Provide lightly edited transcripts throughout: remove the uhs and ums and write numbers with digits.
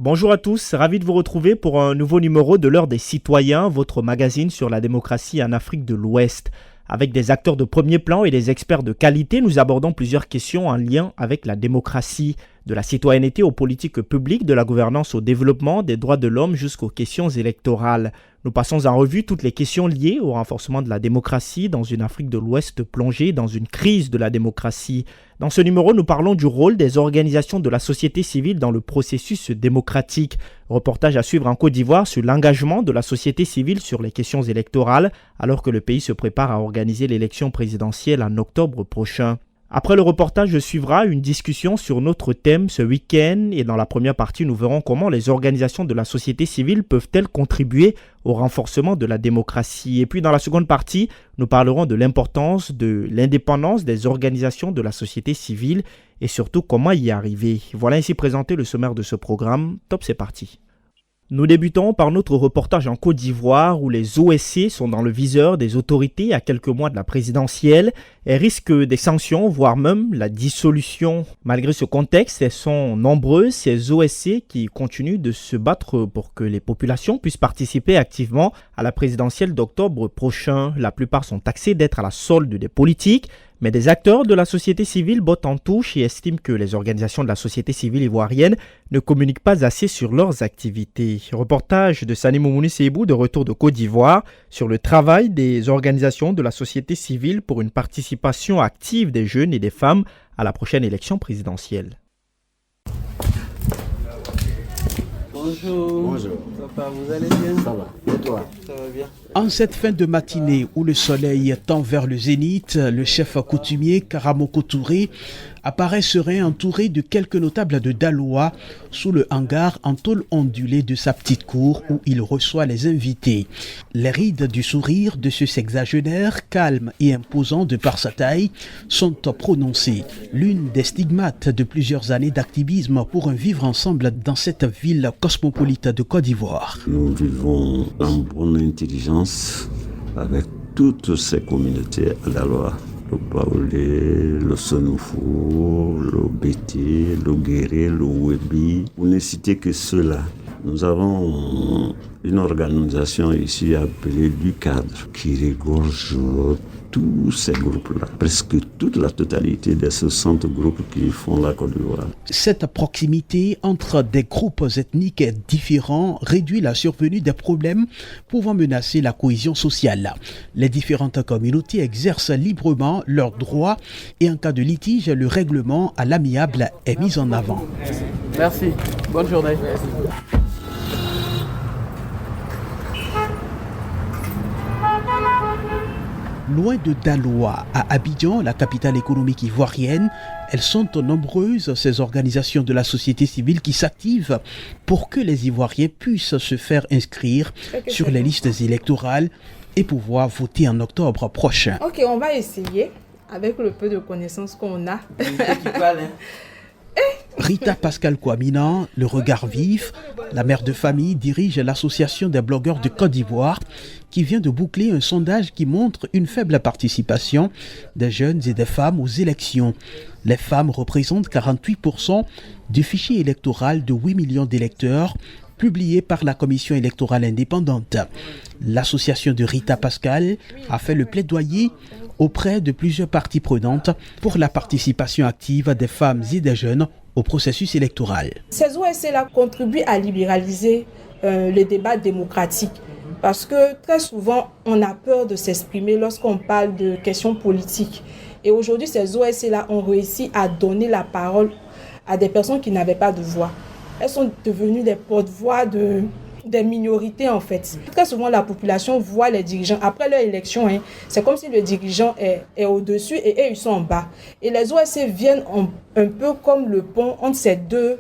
Bonjour à tous, ravi de vous retrouver pour un nouveau numéro de l'Heure des Citoyens, votre magazine sur la démocratie en Afrique de l'Ouest. Avec des acteurs de premier plan et des experts de qualité, nous abordons plusieurs questions en lien avec la démocratie, de la citoyenneté aux politiques publiques, de la gouvernance au développement, des droits de l'homme jusqu'aux questions électorales. Nous passons en revue toutes les questions liées au renforcement de la démocratie dans une Afrique de l'Ouest plongée dans une crise de la démocratie. Dans ce numéro, nous parlons du rôle des organisations de la société civile dans le processus démocratique. Reportage à suivre en Côte d'Ivoire sur l'engagement de la société civile sur les questions électorales, alors que le pays se prépare à organiser l'élection présidentielle en octobre prochain. Après le reportage suivra une discussion sur notre thème ce week-end et dans la première partie, nous verrons comment les organisations de la société civile peuvent-elles contribuer au renforcement de la démocratie. Et puis dans la seconde partie, nous parlerons de l'importance de l'indépendance des organisations de la société civile et surtout comment y arriver. Voilà ainsi présenté le sommaire de ce programme. Top, c'est parti. Nous débutons par notre reportage en Côte d'Ivoire où les OSC sont dans le viseur des autorités à quelques mois de la présidentielle et risquent des sanctions, voire même la dissolution. Malgré ce contexte, elles sont nombreuses, ces OSC qui continuent de se battre pour que les populations puissent participer activement à la présidentielle d'octobre prochain. La plupart sont taxés d'être à la solde des politiques, mais des acteurs de la société civile bottent en touche et estiment que les organisations de la société civile ivoirienne ne communiquent pas assez sur leurs activités. Reportage de Sani Moumouni Seibou de retour de Côte d'Ivoire sur le travail des organisations de la société civile pour une participation active des jeunes et des femmes à la prochaine élection présidentielle. Bonjour. Bonjour. Papa, vous allez bien? Ça va. Et toi? Ça va bien. En cette fin de matinée où le soleil tend vers le zénith, le chef coutumier Karamoko Touré apparaît serein entouré de quelques notables de Daloa sous le hangar en tôle ondulée de sa petite cour où il reçoit les invités. Les rides du sourire de ce sexagénaire, calme et imposant de par sa taille, sont prononcées. L'une des stigmates de plusieurs années d'activisme pour un vivre ensemble dans cette ville cosmopolite de Côte d'Ivoire. Nous vivons en bonne intelligence avec toutes ces communautés à Daloa. Le Baoulé, le Sonoufou, le Bété, le Guéré, le Webi. Vous ne citez que ceux-là. Nous avons une organisation ici appelée du cadre qui regorge tous ces groupes-là, presque toute la totalité de ces 60 groupes qui font la Côte d'Ivoire. Cette proximité entre des groupes ethniques différents réduit la survenue des problèmes pouvant menacer la cohésion sociale. Les différentes communautés exercent librement leurs droits et en cas de litige, le règlement à l'amiable est mis en avant. Merci. Bonne journée. Loin de Daloa, à Abidjan, la capitale économique ivoirienne, elles sont nombreuses, ces organisations de la société civile qui s'activent pour que les Ivoiriens puissent se faire inscrire sur les listes électorales et pouvoir voter en octobre prochain. Ok, on va essayer avec le peu de connaissances qu'on a. Rita Pascal Kwamina, le regard vif, la mère de famille, dirige l'association des blogueurs de Côte d'Ivoire qui vient de boucler un sondage qui montre une faible participation des jeunes et des femmes aux élections. Les femmes représentent 48% du fichier électoral de 8 millions d'électeurs publié par la Commission électorale indépendante. L'association de Rita Pascal a fait le plaidoyer auprès de plusieurs parties prenantes pour la participation active des femmes et des jeunes au processus électoral. Ces OSC-là contribuent à libéraliser le débat démocratique parce que très souvent, on a peur de s'exprimer lorsqu'on parle de questions politiques. Et aujourd'hui, ces OSC-là ont réussi à donner la parole à des personnes qui n'avaient pas de voix. Elles sont devenues des porte-voix des minorités en fait. Très souvent, la population voit les dirigeants. Après leur élection, c'est comme si le dirigeant est au-dessus et eux, ils sont en bas. Et les OSC viennent un peu comme le pont entre ces deux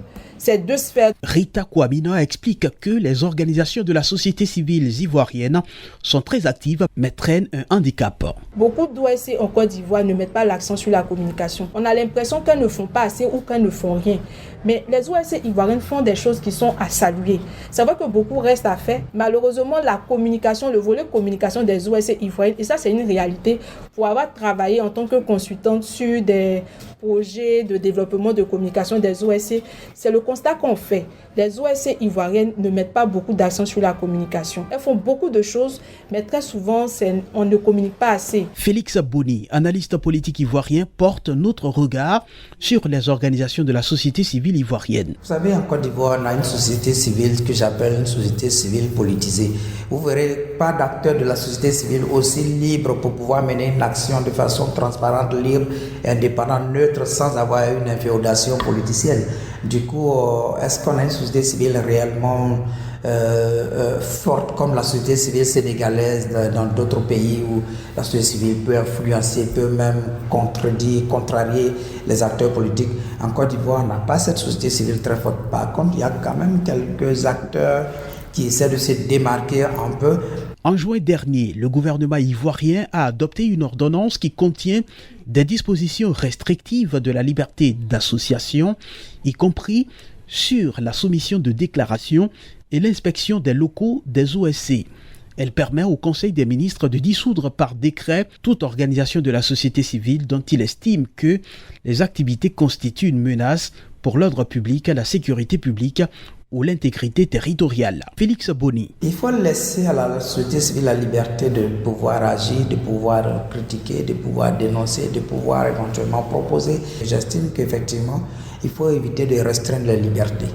sphères. Rita Kwamina explique que les organisations de la société civile ivoirienne sont très actives mais traînent un handicap. Beaucoup d'OSC en Côte d'Ivoire ne mettent pas l'accent sur la communication. On a l'impression qu'elles ne font pas assez ou qu'elles ne font rien. Mais les OSC ivoiriennes font des choses qui sont à saluer. C'est vrai que beaucoup reste à faire. Malheureusement, la communication, le volet communication des OSC ivoiriennes, et ça c'est une réalité, pour avoir travaillé en tant que consultante sur des projets de développement de communication des OSC, c'est le constat qu'on fait. Les OSC ivoiriennes ne mettent pas beaucoup d'accent sur la communication. Elles font beaucoup de choses, mais très souvent, on ne communique pas assez. Félix Boni, analyste politique ivoirien, porte notre regard sur les organisations de la société civile ivoirienne. Vous savez, en Côte d'Ivoire, on a une société civile que j'appelle une société civile politisée. Vous verrez pas d'acteurs de la société civile aussi libres pour pouvoir mener une action de façon transparente, libre, indépendante, neutre, sans avoir une inféodation politicienne. Du coup, est-ce qu'on a une société civile réellement forte comme la société civile sénégalaise dans d'autres pays où la société civile peut influencer, peut même contrarier les acteurs politiques? En Côte d'Ivoire, on n'a pas cette société civile très forte. Par contre, il y a quand même quelques acteurs qui essaient de se démarquer un peu. En juin dernier, le gouvernement ivoirien a adopté une ordonnance qui contient des dispositions restrictives de la liberté d'association, y compris sur la soumission de déclarations et l'inspection des locaux des OSC. Elle permet au Conseil des ministres de dissoudre par décret toute organisation de la société civile dont il estime que les activités constituent une menace pour l'ordre public, la sécurité publique ou l'intégrité territoriale. Félix Boni. Il faut laisser à la société civile la liberté de pouvoir agir, de pouvoir critiquer, de pouvoir dénoncer, de pouvoir éventuellement proposer. J'estime qu'effectivement, il faut éviter de restreindre les libertés.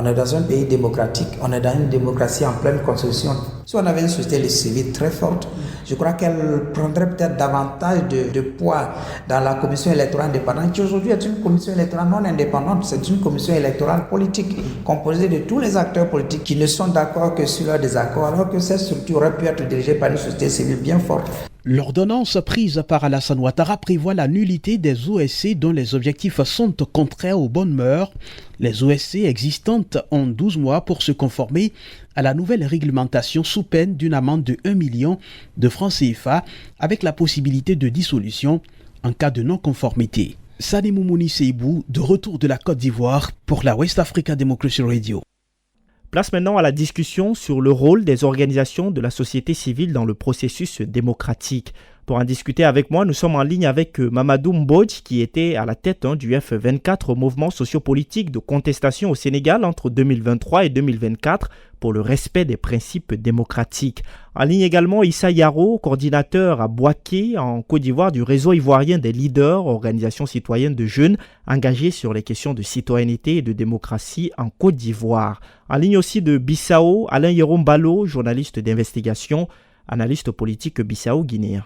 On est dans un pays démocratique, on est dans une démocratie en pleine construction. Si on avait une société civile très forte, je crois qu'elle prendrait peut-être davantage de poids dans la commission électorale indépendante, qui aujourd'hui est une commission électorale non indépendante, c'est une commission électorale politique, composée de tous les acteurs politiques qui ne sont d'accord que sur leur désaccord, alors que cette structure aurait pu être dirigée par une société civile bien forte. L'ordonnance prise par Alassane Ouattara prévoit la nullité des OSC dont les objectifs sont contraires aux bonnes mœurs. Les OSC existantes ont 12 mois pour se conformer à la nouvelle réglementation sous peine d'une amende de 1 million de francs CFA avec la possibilité de dissolution en cas de non-conformité. Sani Moumouni Seibou, de retour de la Côte d'Ivoire pour la West Africa Democracy Radio. Place maintenant à la discussion sur le rôle des organisations de la société civile dans le processus démocratique. Pour en discuter avec moi, nous sommes en ligne avec Mamadou Mbodj, qui était à la tête du F24, mouvement sociopolitique de contestation au Sénégal entre 2023 et 2024 pour le respect des principes démocratiques. En ligne également Issa Yaro, coordinateur à Bouaké, en Côte d'Ivoire, du réseau ivoirien des leaders, organisation citoyenne de jeunes engagés sur les questions de citoyenneté et de démocratie en Côte d'Ivoire. En ligne aussi de Bissau, Alain Yerombalo, journaliste d'investigation, analyste politique bissau-guinéen.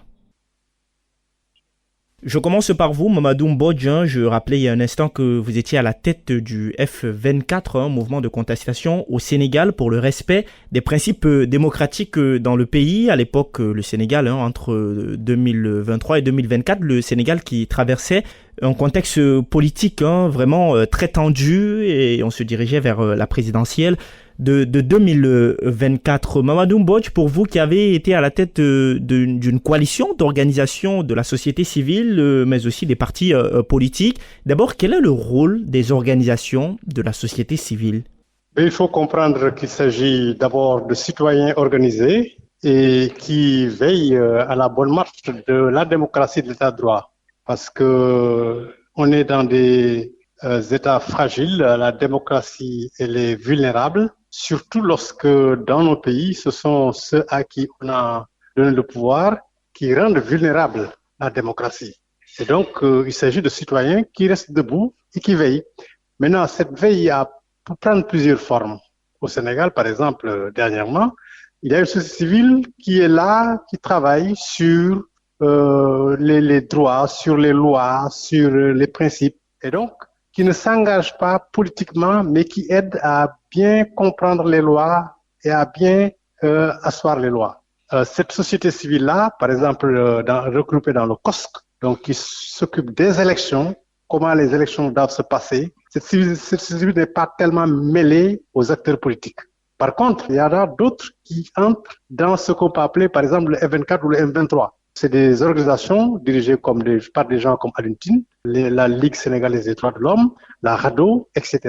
Je commence par vous, Mamadou Mbodj. Je rappelais il y a un instant que vous étiez à la tête du F24, mouvement de contestation au Sénégal pour le respect des principes démocratiques dans le pays. À l'époque, le Sénégal, entre 2023 et 2024, le Sénégal qui traversait un contexte politique vraiment très tendu et on se dirigeait vers la présidentielle de 2024. Mamadou Mbodj, pour vous qui avez été à la tête d'une coalition d'organisations de la société civile, mais aussi des partis politiques, d'abord, quel est le rôle des organisations de la société civile? Il faut comprendre qu'il s'agit d'abord de citoyens organisés et qui veillent à la bonne marche de la démocratie de l'état de droit. Parce que on est dans des États fragiles, la démocratie elle est vulnérable, surtout lorsque dans nos pays, ce sont ceux à qui on a donné le pouvoir qui rendent vulnérable la démocratie. Et donc, il s'agit de citoyens qui restent debout et qui veillent. Maintenant, cette veille peut prendre plusieurs formes. Au Sénégal, par exemple, dernièrement, il y a une société civile qui est là, qui travaille sur les droits, sur les lois, sur les principes. Et donc, qui ne s'engage pas politiquement, mais qui aide à bien comprendre les lois et à bien asseoir les lois. Cette société civile-là, par exemple, regroupée dans le COSC, donc qui s'occupe des élections, comment les élections doivent se passer, cette société civile n'est pas tellement mêlée aux acteurs politiques. Par contre, il y en a d'autres qui entrent dans ce qu'on peut appeler, par exemple, le F24 ou le M23. C'est des organisations dirigées par des gens comme Alioune Tine, la Ligue sénégalaise des droits de l'homme, la RADDHO, etc.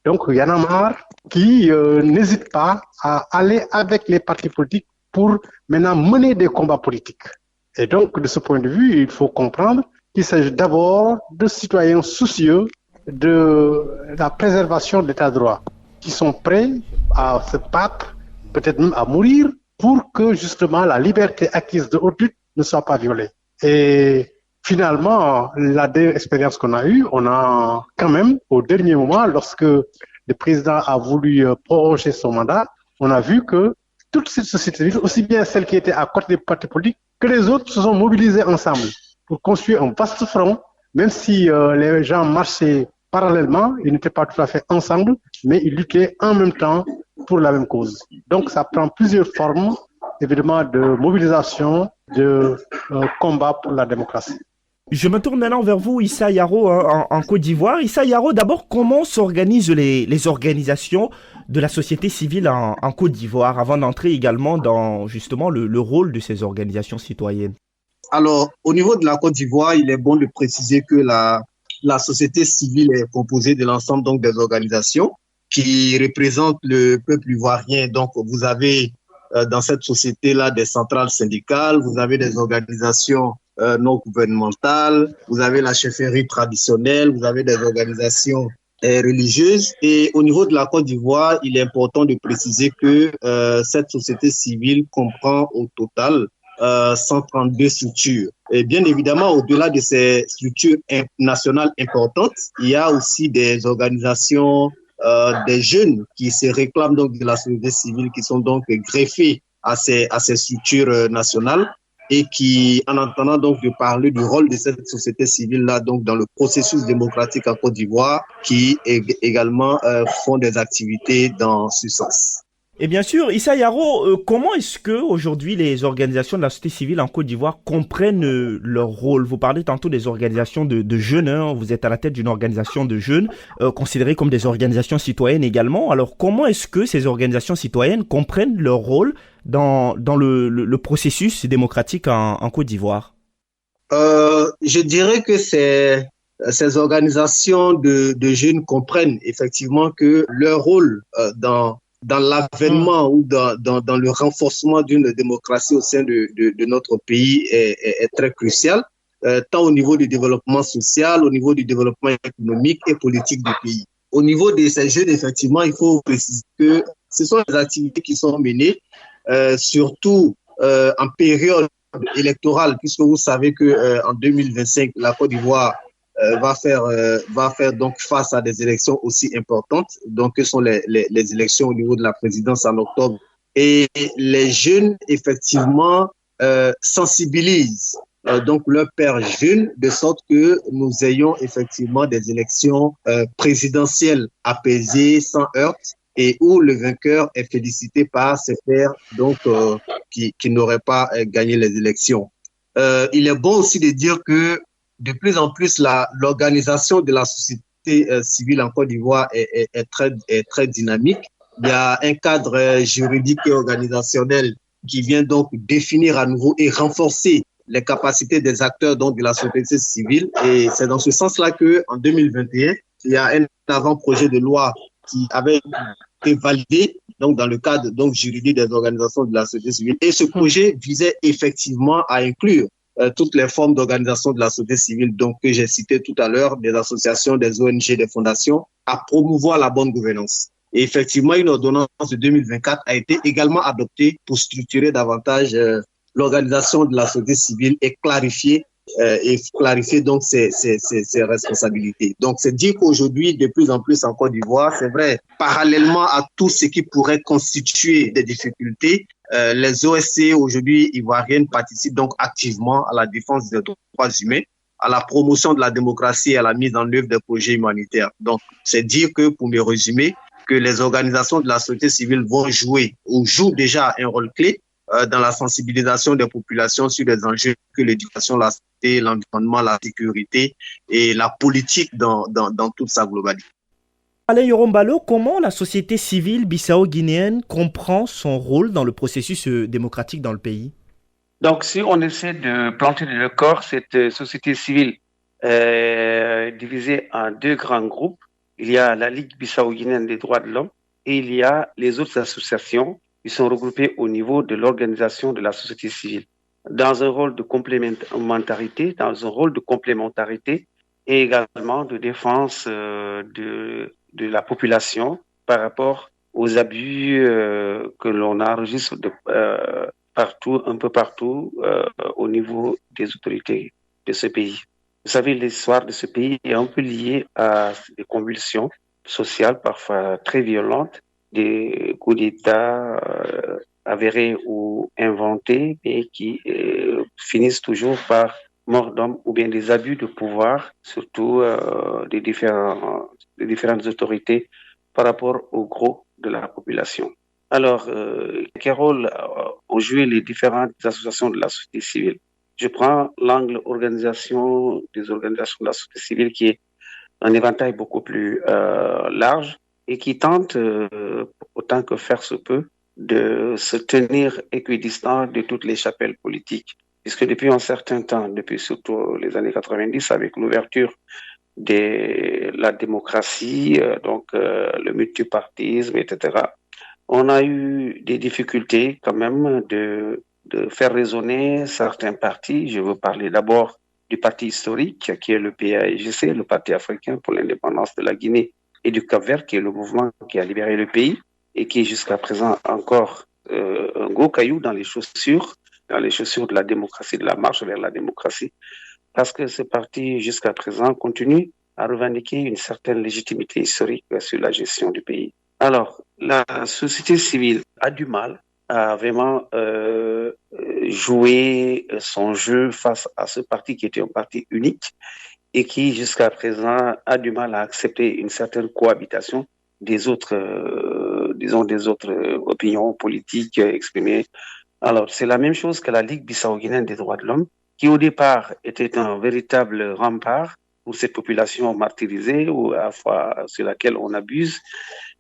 Donc, il y en a marre qui n'hésitent pas à aller avec les partis politiques pour maintenant mener des combats politiques. Et donc, de ce point de vue, il faut comprendre qu'il s'agit d'abord de citoyens soucieux de la préservation de l'état de droit, qui sont prêts à se battre, peut-être même à mourir, pour que justement la liberté acquise de haute lutte ne soit pas violée. Et finalement, la dernière expérience qu'on a eue, on a quand même, au dernier moment, lorsque le président a voulu proroger son mandat, on a vu que toute cette société civile, aussi bien celle qui était à côté des partis politiques que les autres, se sont mobilisés ensemble pour construire un vaste front, même si les gens marchaient parallèlement, ils n'étaient pas tout à fait ensemble, mais ils luttaient en même temps pour la même cause. Donc ça prend plusieurs formes, évidemment, de mobilisation, de combat pour la démocratie. Je me tourne maintenant vers vous, Issa Yaro, en Côte d'Ivoire. Issa Yaro, d'abord, comment s'organisent les organisations de la société civile en Côte d'Ivoire, avant d'entrer également dans justement le rôle de ces organisations citoyennes? Alors, au niveau de la Côte d'Ivoire, il est bon de préciser que la société civile est composée de l'ensemble donc des organisations qui représentent le peuple ivoirien. Donc, vous avez dans cette société-là des centrales syndicales, vous avez des organisations non gouvernementales, vous avez la chefferie traditionnelle, vous avez des organisations religieuses. Et au niveau de la Côte d'Ivoire, il est important de préciser que cette société civile comprend au total 132 structures. Et bien évidemment, au-delà de ces structures nationales importantes, il y a aussi des organisations des jeunes qui se réclament donc de la société civile, qui sont donc greffés à ces structures nationales et qui, en entendant donc de parler du rôle de cette société civile-là donc dans le processus démocratique en Côte d'Ivoire, qui également font des activités dans ce sens. Et bien sûr, Issa Yaro, comment est-ce que aujourd'hui les organisations de la société civile en Côte d'Ivoire comprennent leur rôle? Vous parlez tantôt des organisations de jeunes, hein, vous êtes à la tête d'une organisation de jeunes, considérées comme des organisations citoyennes également. Alors comment est-ce que ces organisations citoyennes comprennent leur rôle dans le processus démocratique en Côte d'Ivoire? Je dirais que ces organisations de jeunes comprennent effectivement que leur rôle dans l'avènement ou dans le renforcement d'une démocratie au sein de notre pays est très crucial, tant au niveau du développement social, au niveau du développement économique et politique du pays. Au niveau de ces jeunes, effectivement, il faut préciser que ce sont des activités qui sont menées, surtout en période électorale, puisque vous savez que en 2025, la Côte d'Ivoire va faire donc face à des élections aussi importantes, donc que sont les élections au niveau de la présidence en octobre. Et les jeunes, effectivement, sensibilisent donc leurs pairs jeunes, de sorte que nous ayons effectivement des élections présidentielles apaisées, sans heurts, et où le vainqueur est félicité par ses pairs donc qui n'auraient pas gagné les élections. Il est bon aussi de dire que de plus en plus, l'organisation de la société civile en Côte d'Ivoire est très dynamique. Il y a un cadre juridique et organisationnel qui vient donc définir à nouveau et renforcer les capacités des acteurs donc de la société civile. Et c'est dans ce sens-là que en 2021, il y a un avant-projet de loi qui avait été validé donc dans le cadre donc juridique des organisations de la société civile. Et ce projet visait effectivement à inclure toutes les formes d'organisation de la société civile, donc que j'ai cité tout à l'heure, des associations, des ONG, des fondations, à promouvoir la bonne gouvernance. Et effectivement, une ordonnance de 2024 a été également adoptée pour structurer davantage l'organisation de la société civile et clarifier donc ses responsabilités. Donc, c'est dire qu'aujourd'hui, de plus en plus en Côte d'Ivoire, c'est vrai, parallèlement à tout ce qui pourrait constituer des difficultés, les OSCE aujourd'hui ivoiriennes participent donc activement à la défense des droits humains, à la promotion de la démocratie et à la mise en œuvre des projets humanitaires. Donc, c'est dire que, pour me résumer, que les organisations de la société civile vont jouer ou jouent déjà un rôle clé dans la sensibilisation des populations sur des enjeux que l'éducation, la santé, l'environnement, la sécurité et la politique dans toute sa globalité. Alain Yorombalo, comment la société civile bissau-guinéenne comprend son rôle dans le processus démocratique dans le pays? Donc, si on essaie de planter dans le corps cette société civile divisée en deux grands groupes, il y a la Ligue bissau-guinéenne des droits de l'homme et il y a les autres associations qui sont regroupées au niveau de l'organisation de la société civile, dans un rôle de complémentarité, et également de défense de la population par rapport aux abus que l'on enregistre un peu partout au niveau des autorités de ce pays. Vous savez, l'histoire de ce pays est un peu liée à des convulsions sociales parfois très violentes, des coups d'État avérés ou inventés, mais qui finissent toujours par mort d'homme ou bien des abus de pouvoir, surtout des différentes autorités par rapport au gros de la population. Alors, quel rôle ont joué les différentes associations de la société civile? Je prends l'angle des organisations de la société civile qui est un éventail beaucoup plus large et qui tente, autant que faire se peut, de se tenir équidistant de toutes les chapelles politiques. Puisque depuis un certain temps, depuis surtout les années 90, avec l'ouverture de la démocratie, le multipartisme, etc., on a eu des difficultés quand même de faire résonner certains partis. Je veux parler d'abord du parti historique, qui est le PAIGC, le Parti africain pour l'indépendance de la Guinée et du Cap-Vert, qui est le mouvement qui a libéré le pays et qui est jusqu'à présent encore un gros caillou dans les chaussures de la démocratie, de la marche vers la démocratie, parce que ce parti, jusqu'à présent, continue à revendiquer une certaine légitimité historique sur la gestion du pays. Alors, la société civile a du mal à vraiment jouer son jeu face à ce parti qui était un parti unique et qui, jusqu'à présent, a du mal à accepter une certaine cohabitation des autres opinions politiques exprimées. Alors, c'est la même chose que la Ligue bissau-guinéenne des droits de l'homme, qui au départ était un véritable rempart pour cette population martyrisée ou à la fois sur laquelle on abuse,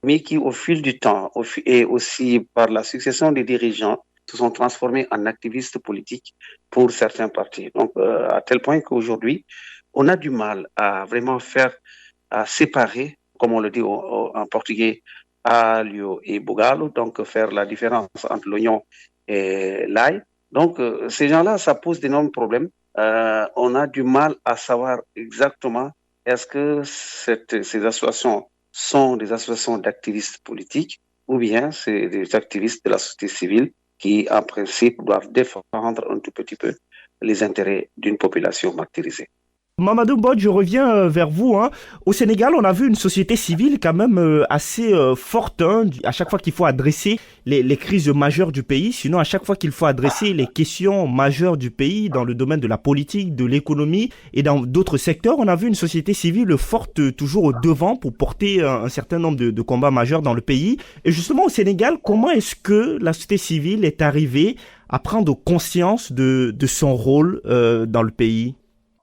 mais qui au fil du temps et aussi par la succession des dirigeants se sont transformés en activistes politiques pour certains partis. Donc, à tel point qu'aujourd'hui, on a du mal à vraiment à séparer, comme on le dit en portugais, alho et bugalo, donc faire la différence entre l'oignon et l'ail. Donc, ces gens-là, ça pose d'énormes problèmes. On a du mal à savoir exactement est-ce que ces associations sont des associations d'activistes politiques ou bien c'est des activistes de la société civile qui, en principe, doivent défendre un tout petit peu les intérêts d'une population martyrisée. Mamadou Mbodj, je reviens vers vous. Au Sénégal, on a vu une société civile quand même assez forte. À chaque fois qu'il faut adresser les crises majeures du pays, sinon à chaque fois qu'il faut adresser les questions majeures du pays dans le domaine de la politique, de l'économie et dans d'autres secteurs, on a vu une société civile forte toujours au devant pour porter un certain nombre de combats majeurs dans le pays. Et justement au Sénégal, comment est-ce que la société civile est arrivée à prendre conscience de son rôle dans le pays ?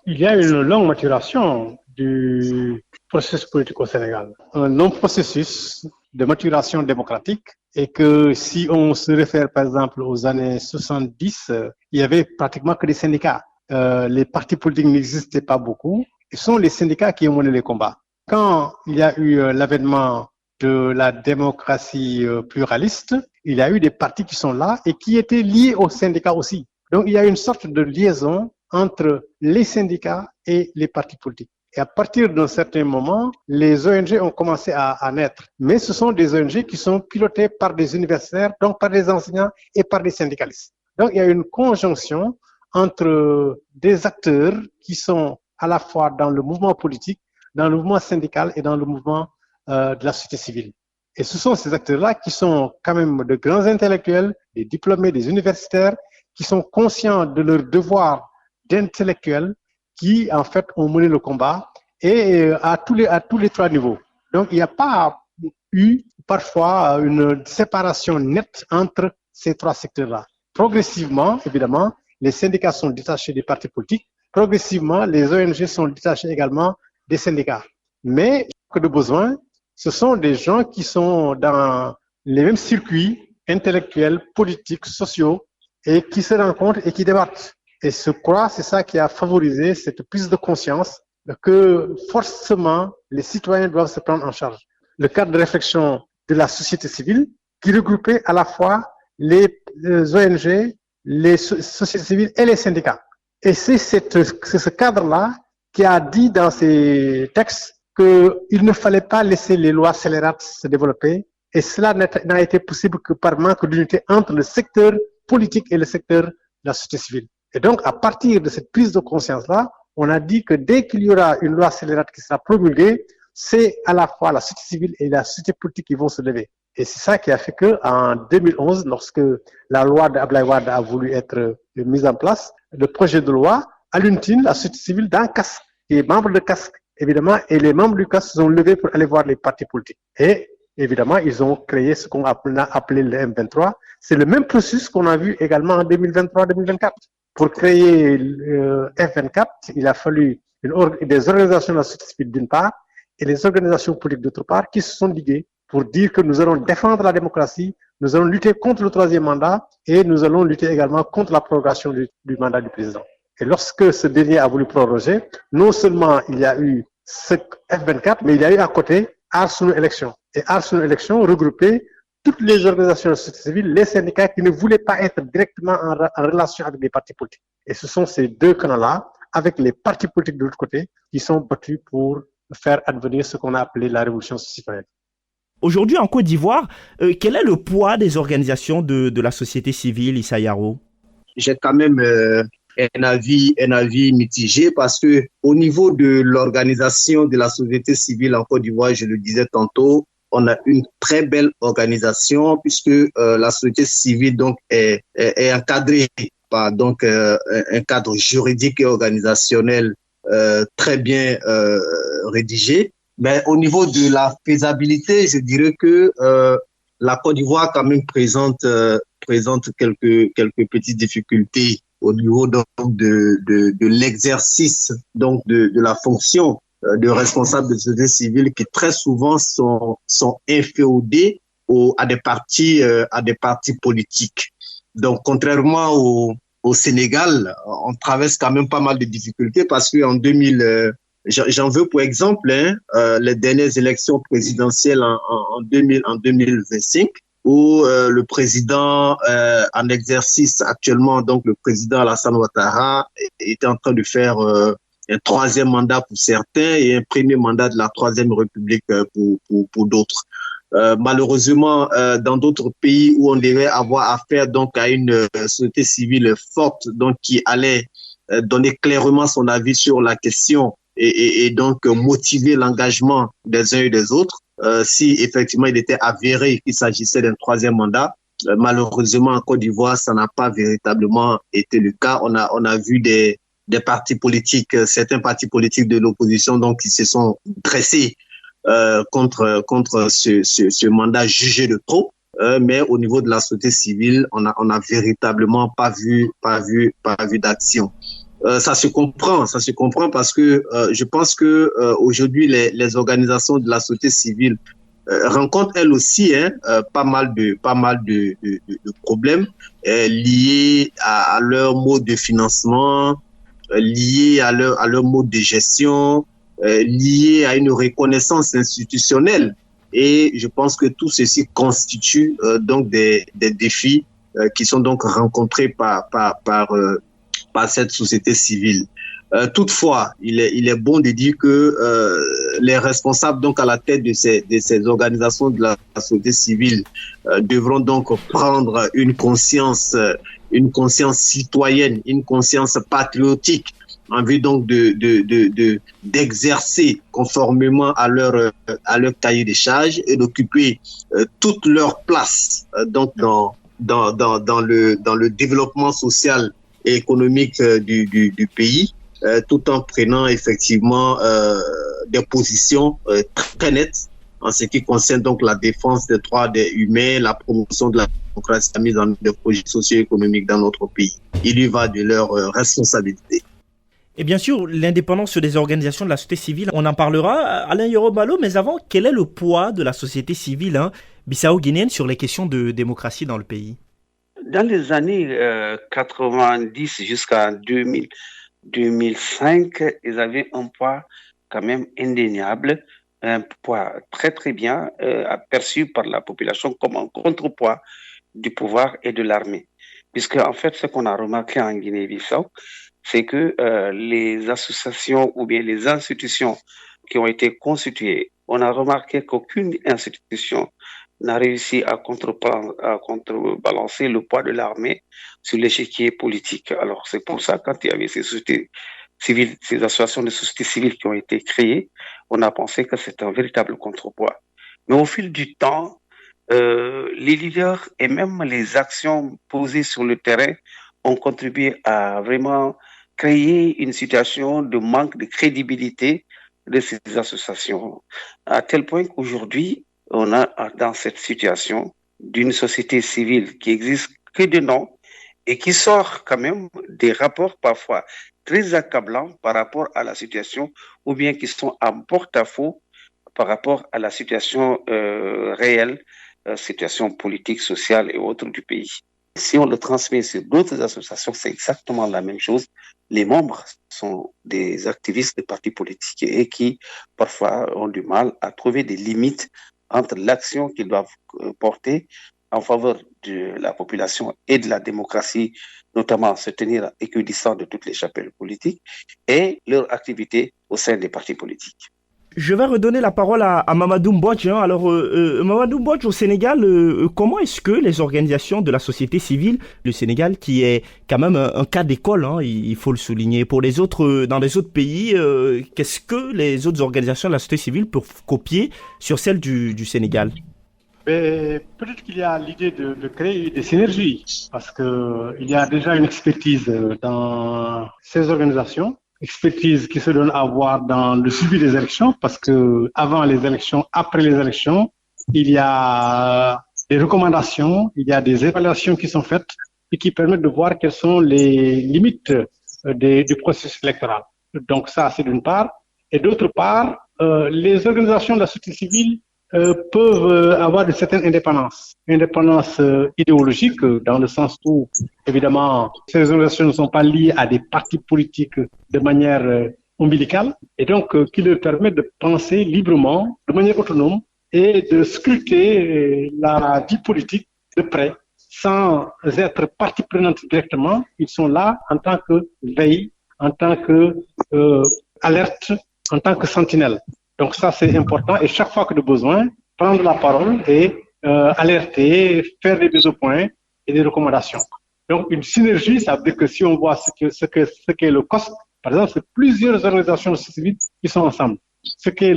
Il y a une longue maturation du processus politique au Sénégal, un long processus de maturation démocratique, et que si on se réfère par exemple aux années 70, il y avait pratiquement que des syndicats. Les partis politiques n'existaient pas beaucoup. Ce sont les syndicats qui ont mené les combats. Quand il y a eu l'avènement de la démocratie pluraliste, il y a eu des partis qui sont là et qui étaient liés aux syndicats aussi. Donc il y a une sorte de liaison entre les syndicats et les partis politiques. Et à partir d'un certain moment, les ONG ont commencé à naître. Mais ce sont des ONG qui sont pilotées par des universitaires, donc par des enseignants et par des syndicalistes. Donc il y a une conjonction entre des acteurs qui sont à la fois dans le mouvement politique, dans le mouvement syndical et dans le mouvement de la société civile. Et ce sont ces acteurs-là qui sont quand même de grands intellectuels, des diplômés, des universitaires, qui sont conscients de leur devoir d'intellectuels qui, en fait, ont mené le combat et à tous les trois niveaux. Donc, il n'y a pas eu parfois une séparation nette entre ces trois secteurs-là. Progressivement, évidemment, les syndicats sont détachés des partis politiques. Progressivement, les ONG sont détachés également des syndicats. Mais, que de besoin, ce sont des gens qui sont dans les mêmes circuits intellectuels, politiques, sociaux et qui se rencontrent et qui débattent. Et je crois que c'est ça qui a favorisé cette prise de conscience que forcément les citoyens doivent se prendre en charge. Le cadre de réflexion de la société civile qui regroupait à la fois les ONG, les sociétés civiles et les syndicats. Et c'est ce cadre-là qui a dit dans ses textes qu'il ne fallait pas laisser les lois scélérates se développer. Et cela n'a été possible que par manque d'unité entre le secteur politique et le secteur de la société civile. Et donc, à partir de cette prise de conscience-là, on a dit que dès qu'il y aura une loi scélérate qui sera promulguée, c'est à la fois la société civile et la société politique qui vont se lever. Et c'est ça qui a fait qu'en 2011, lorsque la loi d'Abdoulaye Wade a voulu être mise en place, le projet de loi, à l'UNTIN, la société civile dans CASC, qui est membre de CASC, évidemment, et les membres du CASC se sont levés pour aller voir les partis politiques. Et évidemment, ils ont créé ce qu'on a appelé le M23. C'est le même processus qu'on a vu également en 2023-2024. Pour créer le F24, il a fallu des organisations de la société civile d'une part et les organisations politiques d'autre part qui se sont liguées pour dire que nous allons défendre la démocratie, nous allons lutter contre le troisième mandat et nous allons lutter également contre la prorogation du mandat du président. Et lorsque ce dernier a voulu proroger, non seulement il y a eu ce F24, mais il y a eu à côté Aar Sunu Élection. Et Aar Sunu Élection regroupait toutes les organisations de la société civile, les syndicats qui ne voulaient pas être directement en relation avec les partis politiques. Et ce sont ces deux canaux-là, avec les partis politiques de l'autre côté, qui sont battus pour faire advenir ce qu'on a appelé la révolution citoyenne. Aujourd'hui, en Côte d'Ivoire, quel est le poids des organisations de la société civile, Issa Yaro? J'ai quand même un avis mitigé parce que au niveau de l'organisation de la société civile en Côte d'Ivoire, je le disais tantôt, on a une très belle organisation puisque la société civile donc est encadrée par donc un cadre juridique et organisationnel très bien rédigé. Mais au niveau de la faisabilité, je dirais que la Côte d'Ivoire quand même présente quelques petites difficultés au niveau donc de l'exercice donc de la fonction de responsables de société civile qui très souvent sont inféodés à des partis politiques. Donc contrairement au Sénégal, on traverse quand même pas mal de difficultés parce que en 2000 j'en veux pour exemple les dernières élections présidentielles en 2025 où le président en exercice actuellement, donc le président Alassane Ouattara, était en train de faire un troisième mandat pour certains et un premier mandat de la Troisième République pour d'autres. Malheureusement, dans d'autres pays où on devait avoir affaire donc à une société civile forte, donc qui allait donner clairement son avis sur la question et donc motiver l'engagement des uns et des autres, si effectivement il était avéré qu'il s'agissait d'un troisième mandat, malheureusement en Côte d'Ivoire, ça n'a pas véritablement été le cas. On a vu des partis politiques, certains partis politiques de l'opposition donc qui se sont dressés contre ce mandat jugé de trop, mais au niveau de la société civile, on a véritablement pas vu d'action. Ça se comprend parce que je pense que aujourd'hui les organisations de la société civile rencontrent elles aussi pas mal de problèmes liés à leur mode de financement, liés à leur mode de gestion, liés à une reconnaissance institutionnelle. Et je pense que tout ceci constitue donc des défis qui sont donc rencontrés par cette société civile. Toutefois, il est bon de dire que les responsables donc à la tête de ces organisations de la société civile devront donc prendre une conscience citoyenne, une conscience patriotique en vue donc d'exercer conformément à leur cahier des charges et d'occuper toute leur place donc dans le développement social et économique du pays, tout en prenant effectivement des positions très nettes en ce qui concerne donc la défense des droits humains, la promotion de la démocratie, la mise en œuvre des projets socio-économiques dans notre pays. Il y va de leur responsabilité. Et bien sûr, l'indépendance des organisations de la société civile, on en parlera, Alain Yorobalo, mais avant, quel est le poids de la société civile bissau-guinéenne sur les questions de démocratie dans le pays? dans les années 90 jusqu'à 2005, ils avaient un poids quand même indéniable, un poids très très bien aperçu par la population comme un contrepoids du pouvoir et de l'armée. Puisque en fait, ce qu'on a remarqué en Guinée-Bissau, c'est que les associations ou bien les institutions qui ont été constituées, on a remarqué qu'aucune institution n'a réussi à contrebalancer le poids de l'armée sur l'échiquier politique. Alors c'est pour ça, quand il y avait ces sociétés civiles, ces associations de sociétés civiles qui ont été créées, on a pensé que c'était un véritable contrepoids. Mais au fil du temps, les leaders et même les actions posées sur le terrain ont contribué à vraiment créer une situation de manque de crédibilité de ces associations, à tel point qu'aujourd'hui, on a dans cette situation d'une société civile qui existe que de nom et qui sort quand même des rapports parfois très accablants par rapport à la situation ou bien qui sont en porte-à-faux par rapport à la situation réelle, situation politique, sociale et autres du pays. Si on le transmet sur d'autres associations, c'est exactement la même chose. Les membres sont des activistes de partis politiques et qui parfois ont du mal à trouver des limites entre l'action qu'ils doivent porter en faveur de la population et de la démocratie, notamment se tenir équidistant de toutes les chapelles politiques, et leur activité au sein des partis politiques. Je vais redonner la parole à Mamadou Mbodj. Alors, Mamadou Mbodj, au Sénégal, comment est-ce que les organisations de la société civile, le Sénégal, qui est quand même un cas d'école, il faut le souligner, pour les autres, dans les autres pays, qu'est-ce que les autres organisations de la société civile peuvent copier sur celle du Sénégal? Peut-être qu'il y a l'idée de créer des synergies, parce qu'il y a déjà une expertise dans ces organisations. Expertise qui se donne à voir dans le suivi des élections, parce que avant les élections, après les élections, il y a des recommandations, il y a des évaluations qui sont faites et qui permettent de voir quelles sont les limites du processus électoral. Donc ça, c'est d'une part. Et d'autre part, les organisations de la société civile peuvent avoir une certaine indépendance. Indépendance idéologique, dans le sens où, évidemment, ces organisations ne sont pas liées à des partis politiques de manière ombilicale, et donc qui leur permet de penser librement, de manière autonome, et de scruter la vie politique de près, sans être partie prenante directement. Ils sont là en tant que veille, en tant que alerte, en tant que sentinelle. Donc ça, c'est important. Et chaque fois que de besoin, prendre la parole et alerter, faire des mises au point et des recommandations. Donc une synergie, ça veut dire que si on voit ce qu'est le COSC, par exemple, c'est plusieurs organisations civiles qui sont ensemble. Ce qu'est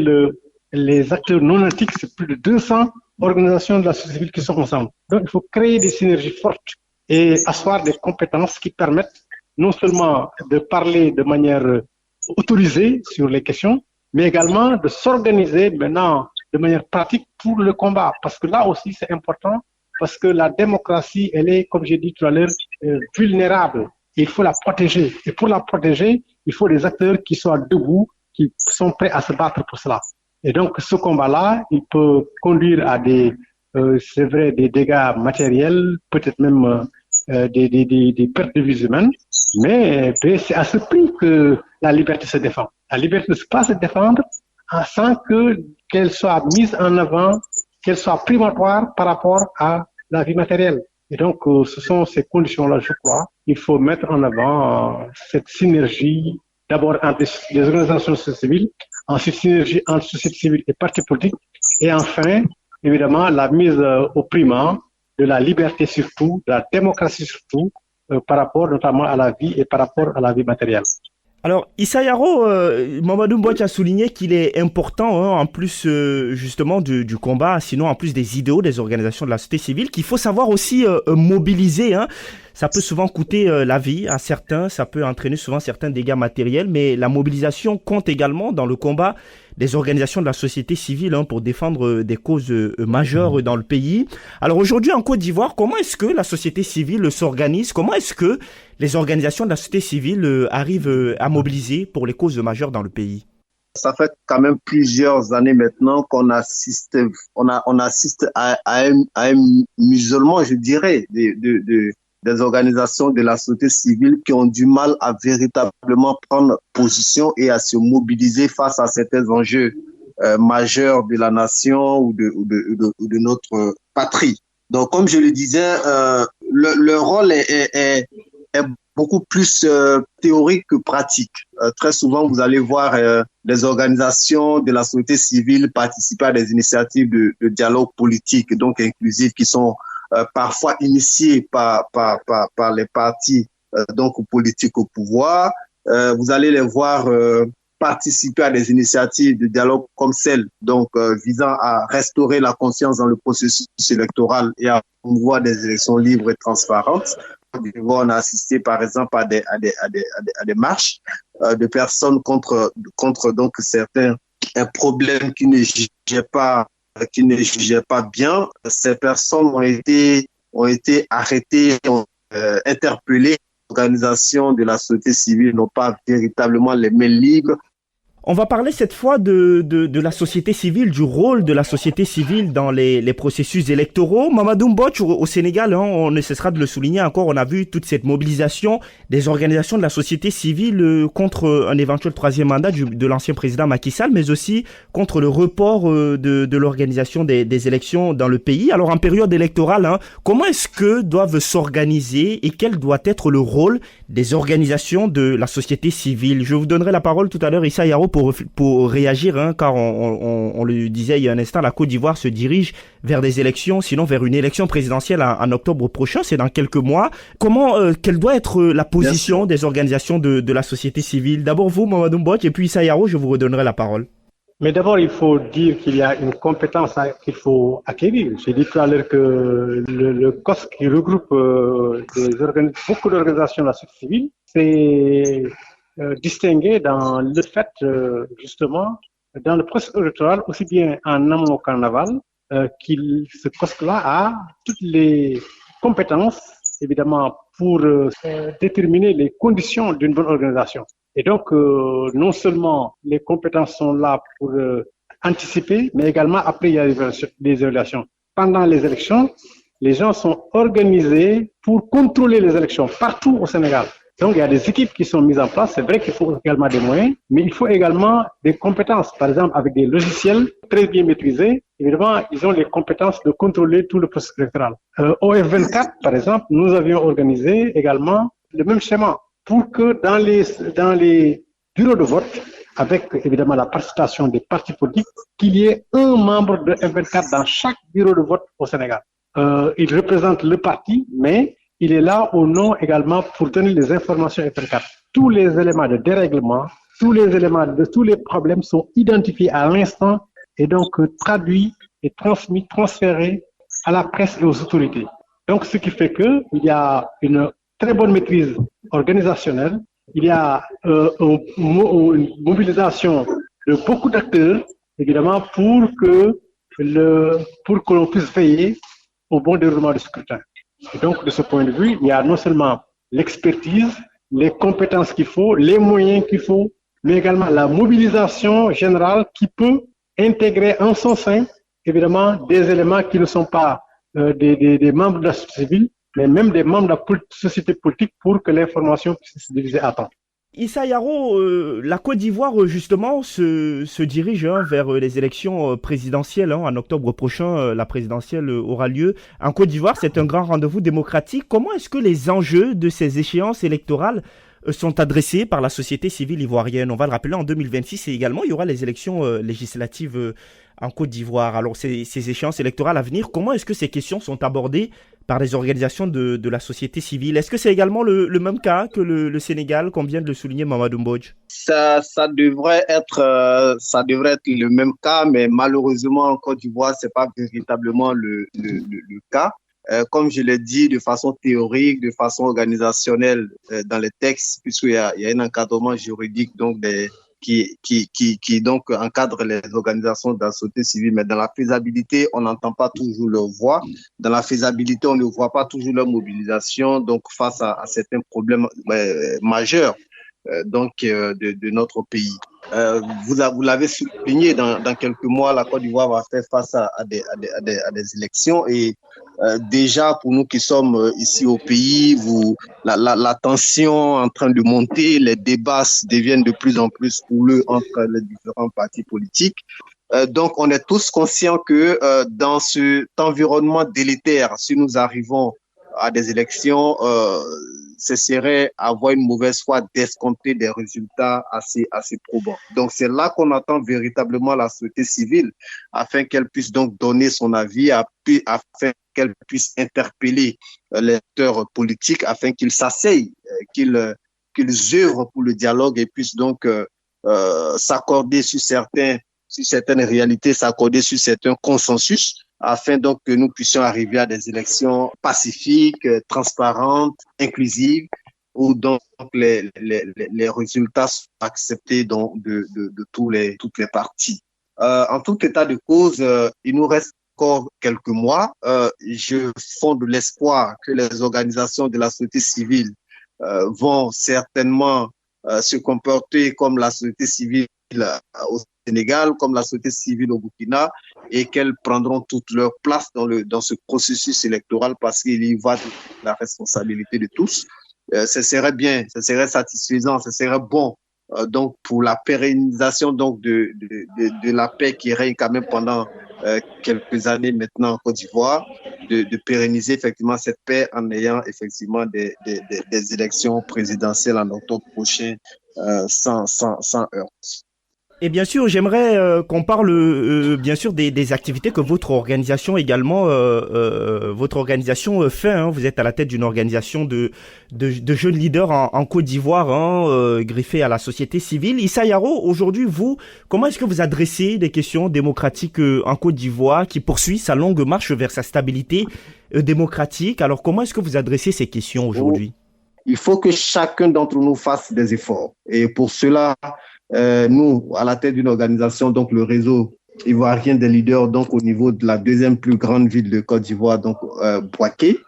les acteurs non éthiques, c'est plus de 200 organisations de la société civile qui sont ensemble. Donc il faut créer des synergies fortes et asseoir des compétences qui permettent non seulement de parler de manière autorisée sur les questions, mais également de s'organiser maintenant de manière pratique pour le combat. Parce que là aussi, c'est important, parce que la démocratie, elle est, comme j'ai dit tout à l'heure, vulnérable. Il faut la protéger. Et pour la protéger, il faut des acteurs qui soient debout, qui sont prêts à se battre pour cela. Et donc, ce combat-là, il peut conduire à c'est vrai, des dégâts matériels, peut-être même des pertes de vies humaines, mais c'est à ce prix que la liberté se défend. La liberté ne peut pas se défendre sans qu'elle soit mise en avant, qu'elle soit primatoire par rapport à la vie matérielle. Et donc, ce sont ces conditions-là, je crois. Il faut mettre en avant cette synergie, d'abord entre les organisations civiles, ensuite synergie entre société civile et partis politiques, et enfin, évidemment, la mise au primat de la liberté surtout, de la démocratie surtout, par rapport notamment à la vie et par rapport à la vie matérielle. Alors, Issa Yaro, Mamadou Mbodj a souligné qu'il est important, en plus justement du combat, sinon en plus des idéaux des organisations de la société civile, qu'il faut savoir aussi mobiliser. Ça peut souvent coûter la vie à certains, ça peut entraîner souvent certains dégâts matériels, mais la mobilisation compte également dans le combat des organisations de la société civile pour défendre des causes majeures dans le pays. Alors aujourd'hui en Côte d'Ivoire, comment est-ce que la société civile s'organise? Comment est-ce que les organisations de la société civile arrivent à mobiliser pour les causes majeures dans le pays? Ça fait quand même plusieurs années maintenant qu'on assiste, on assiste à un musulman, je dirais, des organisations de la société civile qui ont du mal à véritablement prendre position et à se mobiliser face à certains enjeux majeurs de la nation ou de notre patrie. Donc, comme je le disais, le rôle est beaucoup plus théorique que pratique. Très souvent, vous allez voir les organisations de la société civile participer à des initiatives de dialogue politique, donc inclusif, qui sont parfois initiées par les partis donc politiques au pouvoir. Vous allez les voir participer à des initiatives de dialogue comme celle donc visant à restaurer la confiance dans le processus électoral et à promouvoir des élections libres et transparentes. On a assisté par exemple à des marches de personnes contre donc certains problèmes qui ne jugeaient pas bien. Ces personnes ont été arrêtées, interpellées. Les organisations de la société civile n'ont pas véritablement les mains libres. On va parler cette fois de la société civile, du rôle de la société civile dans les processus électoraux. Mamadou Mbodj, au Sénégal, on ne cessera de le souligner encore, on a vu toute cette mobilisation des organisations de la société civile contre un éventuel troisième mandat de l'ancien président Macky Sall, mais aussi contre le report de l'organisation des élections dans le pays. Alors en période électorale, comment est-ce que doivent s'organiser et quel doit être le rôle des organisations de la société civile? Je vous donnerai la parole tout à l'heure, Issa Yaro, pour réagir, car on le disait il y a un instant, la Côte d'Ivoire se dirige vers des élections, sinon vers une élection présidentielle en octobre prochain, c'est dans quelques mois. Quelle doit être la position des organisations de la société civile? D'abord vous, Mamadou Mbodj, et puis Issa Yaro, je vous redonnerai la parole. Mais d'abord, il faut dire qu'il y a une compétence qu'il faut acquérir. J'ai dit tout à l'heure que le COS qui regroupe beaucoup d'organisations de la société civile, c'est distingué dans le fait, justement, dans le processus électoral, aussi bien en amont qu'en aval, ce COSC-là a toutes les compétences, évidemment, pour déterminer les conditions d'une bonne organisation. Et donc, non seulement les compétences sont là pour anticiper, mais également après, il y a des évaluations. Pendant les élections, les gens sont organisés pour contrôler les élections partout au Sénégal. Donc, il y a des équipes qui sont mises en place. C'est vrai qu'il faut également des moyens, mais il faut également des compétences. Par exemple, avec des logiciels très bien maîtrisés, évidemment, ils ont les compétences de contrôler tout le processus électoral. Au F24, par exemple, nous avions organisé également le même schéma pour que dans les bureaux de vote, avec évidemment la participation des partis politiques, qu'il y ait un membre de F24 dans chaque bureau de vote au Sénégal. Il représente le parti, mais il est là au nom également pour donner les informations F24. Tous les éléments de dérèglement, tous les problèmes sont identifiés à l'instant et donc traduits et transférés à la presse et aux autorités. Donc, ce qui fait qu'il y a une très bonne maîtrise organisationnelle, il y a une mobilisation de beaucoup d'acteurs, évidemment, pour que l'on puisse veiller au bon déroulement du scrutin. Et donc, de ce point de vue, il y a non seulement l'expertise, les compétences qu'il faut, les moyens qu'il faut, mais également la mobilisation générale qui peut intégrer en son sein, évidemment, des éléments qui ne sont pas des membres de la société civile, mais même des membres de la société politique pour que l'information puisse se diviser à temps. Issa Yaro, la Côte d'Ivoire justement se dirige vers les élections présidentielles. En octobre prochain, la présidentielle aura lieu. En Côte d'Ivoire, c'est un grand rendez-vous démocratique. Comment est-ce que les enjeux de ces échéances électorales sont adressés par la société civile ivoirienne? On va le rappeler, en 2026 et également, il y aura les élections législatives en Côte d'Ivoire. Alors, ces échéances électorales à venir, comment est-ce que ces questions sont abordées par les organisations de la société civile? Est-ce que c'est également le même cas que le Sénégal, comme vient de le souligner Mamadou Mbodj? Ça devrait être le même cas, mais malheureusement en Côte d'Ivoire, c'est pas véritablement le cas. Comme je l'ai dit, de façon théorique, de façon organisationnelle dans les textes, puisqu'il y a un encadrement juridique donc qui donc encadre les organisations de la société civile, mais dans la faisabilité, on n'entend pas toujours leur voix. Dans la faisabilité, on ne voit pas toujours leur mobilisation, donc face à certains problèmes majeurs de notre pays. Vous l'avez souligné, dans quelques mois, la Côte d'Ivoire va faire face à des élections et déjà, pour nous qui sommes ici au pays, la tension en train de monter, les débats deviennent de plus en plus houleux entre les différents partis politiques. Donc, on est tous conscients que dans cet environnement délétère, si nous arrivons à des élections, ce serait avoir une mauvaise foi d'escompter des résultats assez probants. Donc, c'est là qu'on attend véritablement la société civile afin qu'elle puisse donc donner son avis, afin qu'elle puisse interpeller les acteurs politiques, afin qu'ils s'asseyent, qu'ils œuvrent pour le dialogue et puissent donc s'accorder sur certaines réalités, s'accorder sur certains consensus, afin donc que nous puissions arriver à des élections pacifiques, transparentes, inclusives, où donc les résultats sont acceptés donc de toutes les parties. En tout état de cause, il nous reste encore quelques mois. Je fonde l'espoir que les organisations de la société civile vont certainement se comporter comme la société civile au Sénégal, comme la société civile au Burkina, et qu'elles prendront toute leur place dans ce processus électoral parce qu'il y va de la responsabilité de tous. Ce serait bien, ce serait satisfaisant, ce serait bon donc pour la pérennisation donc de la paix qui règne quand même pendant quelques années maintenant en Côte d'Ivoire, de pérenniser effectivement cette paix en ayant effectivement des élections présidentielles en octobre prochain sans heurts. Et bien sûr, j'aimerais qu'on parle bien sûr des activités que votre organisation également, fait. Hein. Vous êtes à la tête d'une organisation de jeunes leaders en Côte d'Ivoire, greffée à la société civile. Issa Yaro, aujourd'hui, comment est-ce que vous adressez des questions démocratiques en Côte d'Ivoire qui poursuit sa longue marche vers sa stabilité démocratique? Alors, comment est-ce que vous adressez ces questions aujourd'hui? Il faut que chacun d'entre nous fasse des efforts. Et pour cela, nous, à la tête d'une organisation, donc le réseau ivoirien des leaders, donc au niveau de la deuxième plus grande ville de Côte d'Ivoire, donc Bouaké.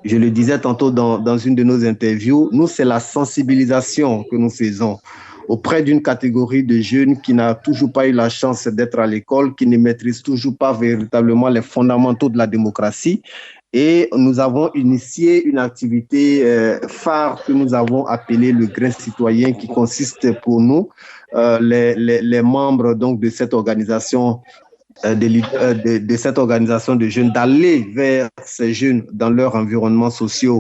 Je le disais tantôt dans une de nos interviews, nous, c'est la sensibilisation que nous faisons auprès d'une catégorie de jeunes qui n'a toujours pas eu la chance d'être à l'école, qui ne maîtrisent toujours pas véritablement les fondamentaux de la démocratie. Et nous avons initié une activité phare que nous avons appelée le grain citoyen, qui consiste pour nous, les membres donc de cette organisation de cette organisation de jeunes, d'aller vers ces jeunes dans leur environnement social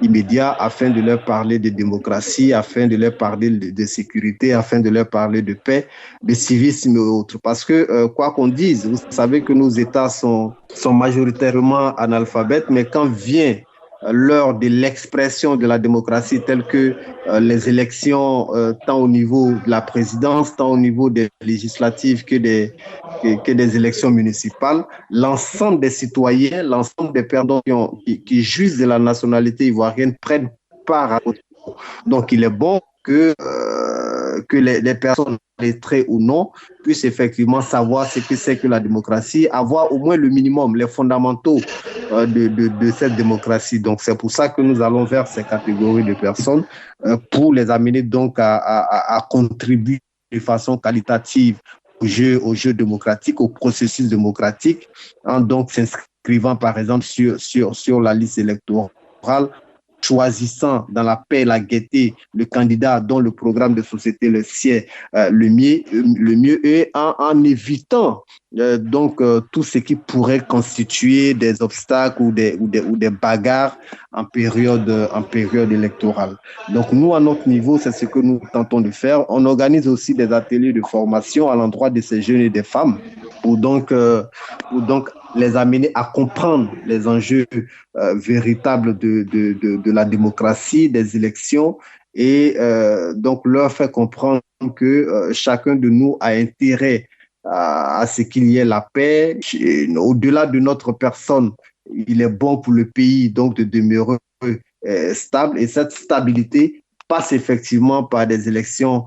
immédiat afin de leur parler de démocratie, afin de leur parler de sécurité, afin de leur parler de paix, de civisme et autres. Parce que, quoi qu'on dise, vous savez que nos États sont majoritairement analphabètes, mais quand vient l'heure de l'expression de la démocratie telle que les élections, tant au niveau de la présidence, tant au niveau des législatives que des élections municipales, l'ensemble des citoyens, l'ensemble des personnes qui jouissent de la nationalité ivoirienne prennent part à l'autre. Donc, il est bon que les personnes lettrées ou non puissent effectivement savoir ce que c'est que la démocratie, avoir au moins le minimum, les fondamentaux de cette démocratie. Donc, c'est pour ça que nous allons vers ces catégories de personnes pour les amener donc à contribuer de façon qualitative au jeu démocratique, au processus démocratique, en donc s'inscrivant par exemple sur la liste électorale, choisissant dans la paix et la gaieté le candidat dont le programme de société le sied le mieux et en évitant donc tout ce qui pourrait constituer des obstacles ou des bagarres en période électorale. Donc nous, à notre niveau, c'est ce que nous tentons de faire. On organise aussi des ateliers de formation à l'endroit de ces jeunes et des femmes pour donc les amener à comprendre les enjeux véritables de la démocratie, des élections, et donc leur faire comprendre que chacun de nous a intérêt à ce qu'il y ait la paix. Au-delà de notre personne, il est bon pour le pays donc de demeurer stable, et cette stabilité passe effectivement par des élections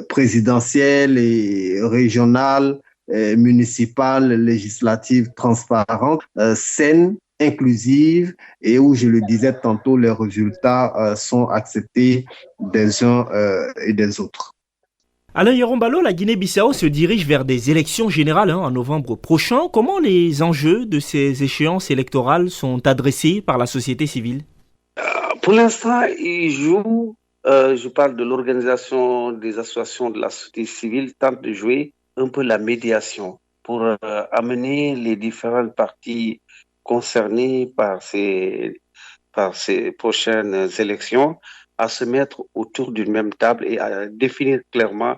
présidentielles et régionales, municipales, législatives, transparentes, saines, inclusives, et où, je le disais tantôt, les résultats sont acceptés des uns et des autres. Alain Yarombalo, la Guinée-Bissau se dirige vers des élections générales en novembre prochain. Comment les enjeux de ces échéances électorales sont adressés par la société civile? Pour l'instant, ils jouent, je parle de l'organisation des associations de la société civile, tente de jouer un peu la médiation pour amener les différentes parties concernées par ces prochaines élections à se mettre autour d'une même table et à définir clairement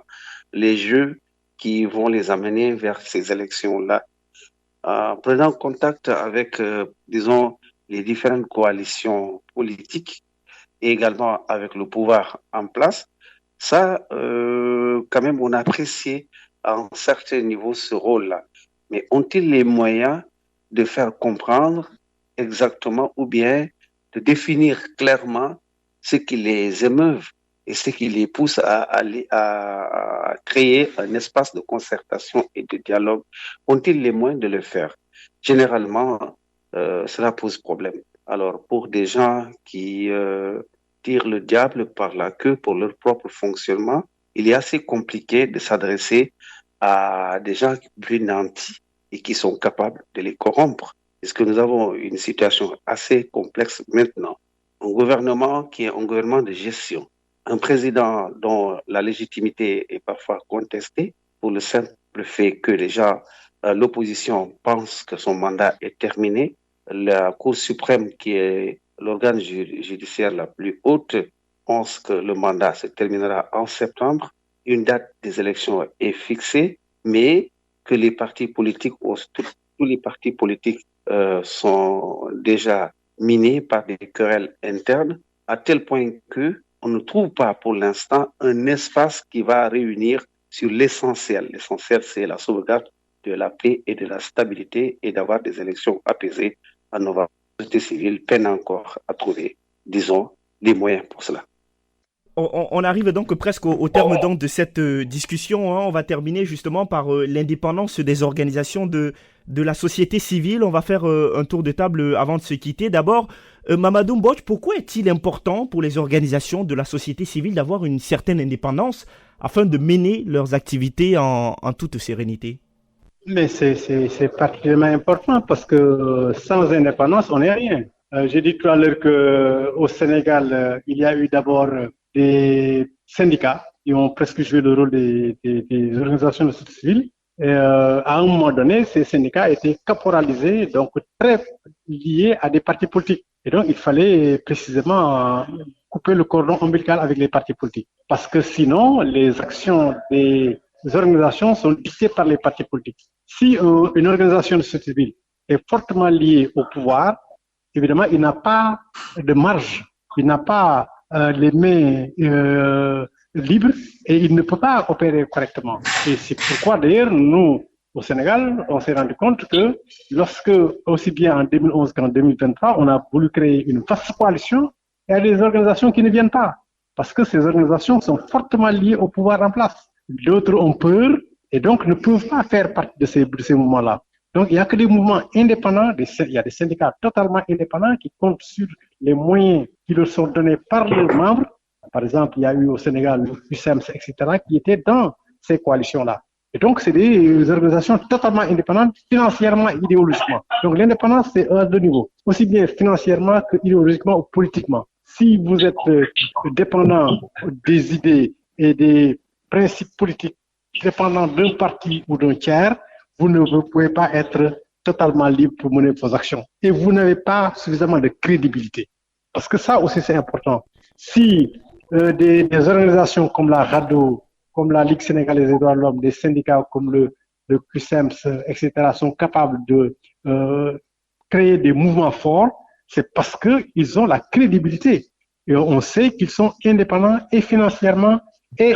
les jeux qui vont les amener vers ces élections-là. Prenant contact avec, disons, les différentes coalitions politiques et également avec le pouvoir en place, ça, quand même, on a apprécié à un certain niveau ce rôle-là. Mais ont-ils les moyens de faire comprendre exactement ou bien de définir clairement ce qui les émeuve et ce qui les pousse à créer un espace de concertation et de dialogue? Ont-ils les moyens de le faire? Généralement, cela pose problème. Alors, pour des gens qui tirent le diable par la queue pour leur propre fonctionnement, il est assez compliqué de s'adresser à des gens plus nantis et qui sont capables de les corrompre. Parce que nous avons une situation assez complexe maintenant. Un gouvernement qui est un gouvernement de gestion. Un président dont la légitimité est parfois contestée pour le simple fait que déjà l'opposition pense que son mandat est terminé. La Cour suprême, qui est l'organe judiciaire la plus haute, pense que le mandat se terminera en septembre. Une date des élections est fixée, mais que les partis politiques, tous les partis politiques sont déjà minés par des querelles internes, à tel point que on ne trouve pas pour l'instant un espace qui va réunir sur l'essentiel. L'essentiel, c'est la sauvegarde de la paix et de la stabilité et d'avoir des élections apaisées en novembre. La société civile peine encore à trouver, disons, les moyens pour cela. On arrive donc presque au terme donc de cette discussion. On va terminer justement par l'indépendance des organisations de la société civile. On va faire un tour de table avant de se quitter. D'abord, Mamadou Mbodj, pourquoi est-il important pour les organisations de la société civile d'avoir une certaine indépendance afin de mener leurs activités en toute sérénité? Mais c'est particulièrement important parce que sans indépendance, on n'est rien. J'ai dit tout à l'heure qu'au Sénégal, il y a eu d'abord des syndicats qui ont presque joué le rôle des organisations de la société civile. Et à un moment donné, ces syndicats étaient caporalisés, donc très liés à des partis politiques. Et donc, il fallait précisément couper le cordon ombilical avec les partis politiques. Parce que sinon, les actions des organisations sont dictées par les partis politiques. Si une organisation de société civile est fortement liée au pouvoir, évidemment, il n'a pas de marge, il n'a pas les mains libres et il ne peut pas opérer correctement. Et c'est pourquoi d'ailleurs, nous, au Sénégal, on s'est rendu compte que lorsque, aussi bien en 2011 qu'en 2023, on a voulu créer une vaste coalition, il y a des organisations qui ne viennent pas parce que ces organisations sont fortement liées au pouvoir en place. D'autres ont peur et donc ne peuvent pas faire partie de ces mouvements-là. Donc, il n'y a que des mouvements indépendants, il y a des syndicats totalement indépendants qui comptent sur les moyens qui leur sont donnés par leurs membres. Par exemple, il y a eu au Sénégal le QCEMS, etc., qui étaient dans ces coalitions-là. Et donc, c'est des organisations totalement indépendantes, financièrement et idéologiquement. Donc, l'indépendance, c'est à deux niveaux, aussi bien financièrement que idéologiquement ou politiquement. Si vous êtes dépendant des idées et des principes politiques dépendant d'un parti ou d'un tiers, vous ne pouvez pas être totalement libre pour mener vos actions. Et vous n'avez pas suffisamment de crédibilité. Parce que ça aussi, c'est important. Si des organisations comme la RADDHO, comme la Ligue sénégalaise des droits de l'homme, des syndicats comme le QCEMS, etc., sont capables de créer des mouvements forts, c'est parce qu'ils ont la crédibilité. Et on sait qu'ils sont indépendants et financièrement et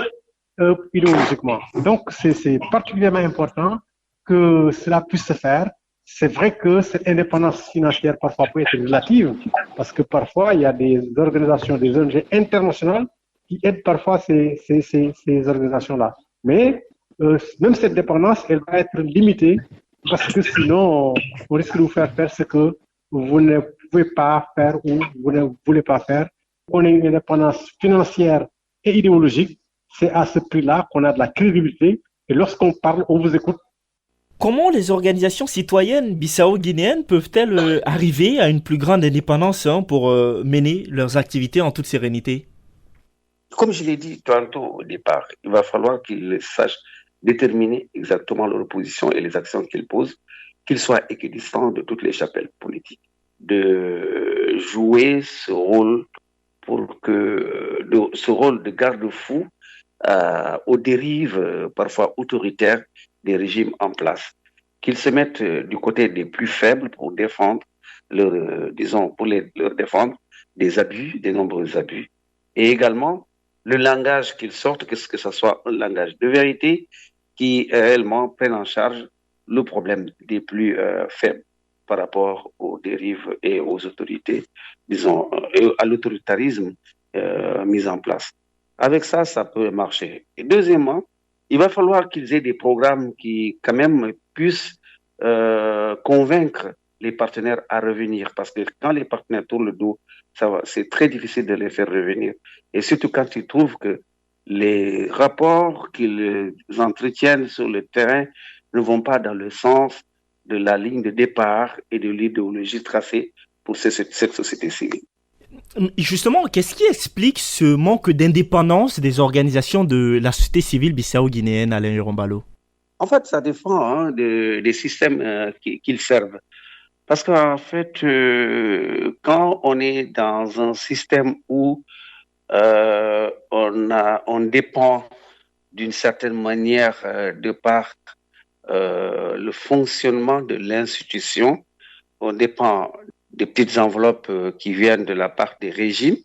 idéologiquement. Donc, c'est particulièrement important que cela puisse se faire. C'est vrai que cette indépendance financière parfois peut être relative, parce que parfois il y a des organisations, des ONG internationales qui aident parfois ces organisations-là. Mais même cette dépendance, elle va être limitée, parce que sinon on risque de vous faire faire ce que vous ne pouvez pas faire ou vous ne voulez pas faire. On a une indépendance financière et idéologique. c'est à ce prix-là qu'on a de la crédibilité. Et lorsqu'on parle, on vous écoute. Comment les organisations citoyennes bissau-guinéennes peuvent-elles arriver à une plus grande indépendance pour mener leurs activités en toute sérénité? Comme je l'ai dit tantôt au départ, il va falloir qu'ils sachent déterminer exactement leur position et les actions qu'ils posent, qu'ils soient équidistants de toutes les chapelles politiques, de jouer ce rôle ce rôle de garde-fou aux dérives parfois autoritaires des régimes en place, qu'ils se mettent du côté des plus faibles pour défendre leur défendre des abus, des nombreux abus, et également le langage qu'ils sortent, que ce soit un langage de vérité qui réellement prenne en charge le problème des plus faibles par rapport aux dérives et aux autorités, disons, et à l'autoritarisme mis en place. Avec ça, ça peut marcher. Et deuxièmement, il va falloir qu'ils aient des programmes qui, quand même, puissent convaincre les partenaires à revenir. Parce que quand les partenaires tournent le dos, c'est très difficile de les faire revenir. Et surtout quand ils trouvent que les rapports qu'ils entretiennent sur le terrain ne vont pas dans le sens de la ligne de départ et de l'idéologie tracée pour cette société civile. Justement, qu'est-ce qui explique ce manque d'indépendance des organisations de la société civile bissau-guinéenne, Alain Yorombalo? En fait, ça dépend des systèmes qu'ils servent. Parce qu'en fait, quand on est dans un système où on dépend d'une certaine manière de par le fonctionnement de l'institution, on dépend des petites enveloppes qui viennent de la part des régimes,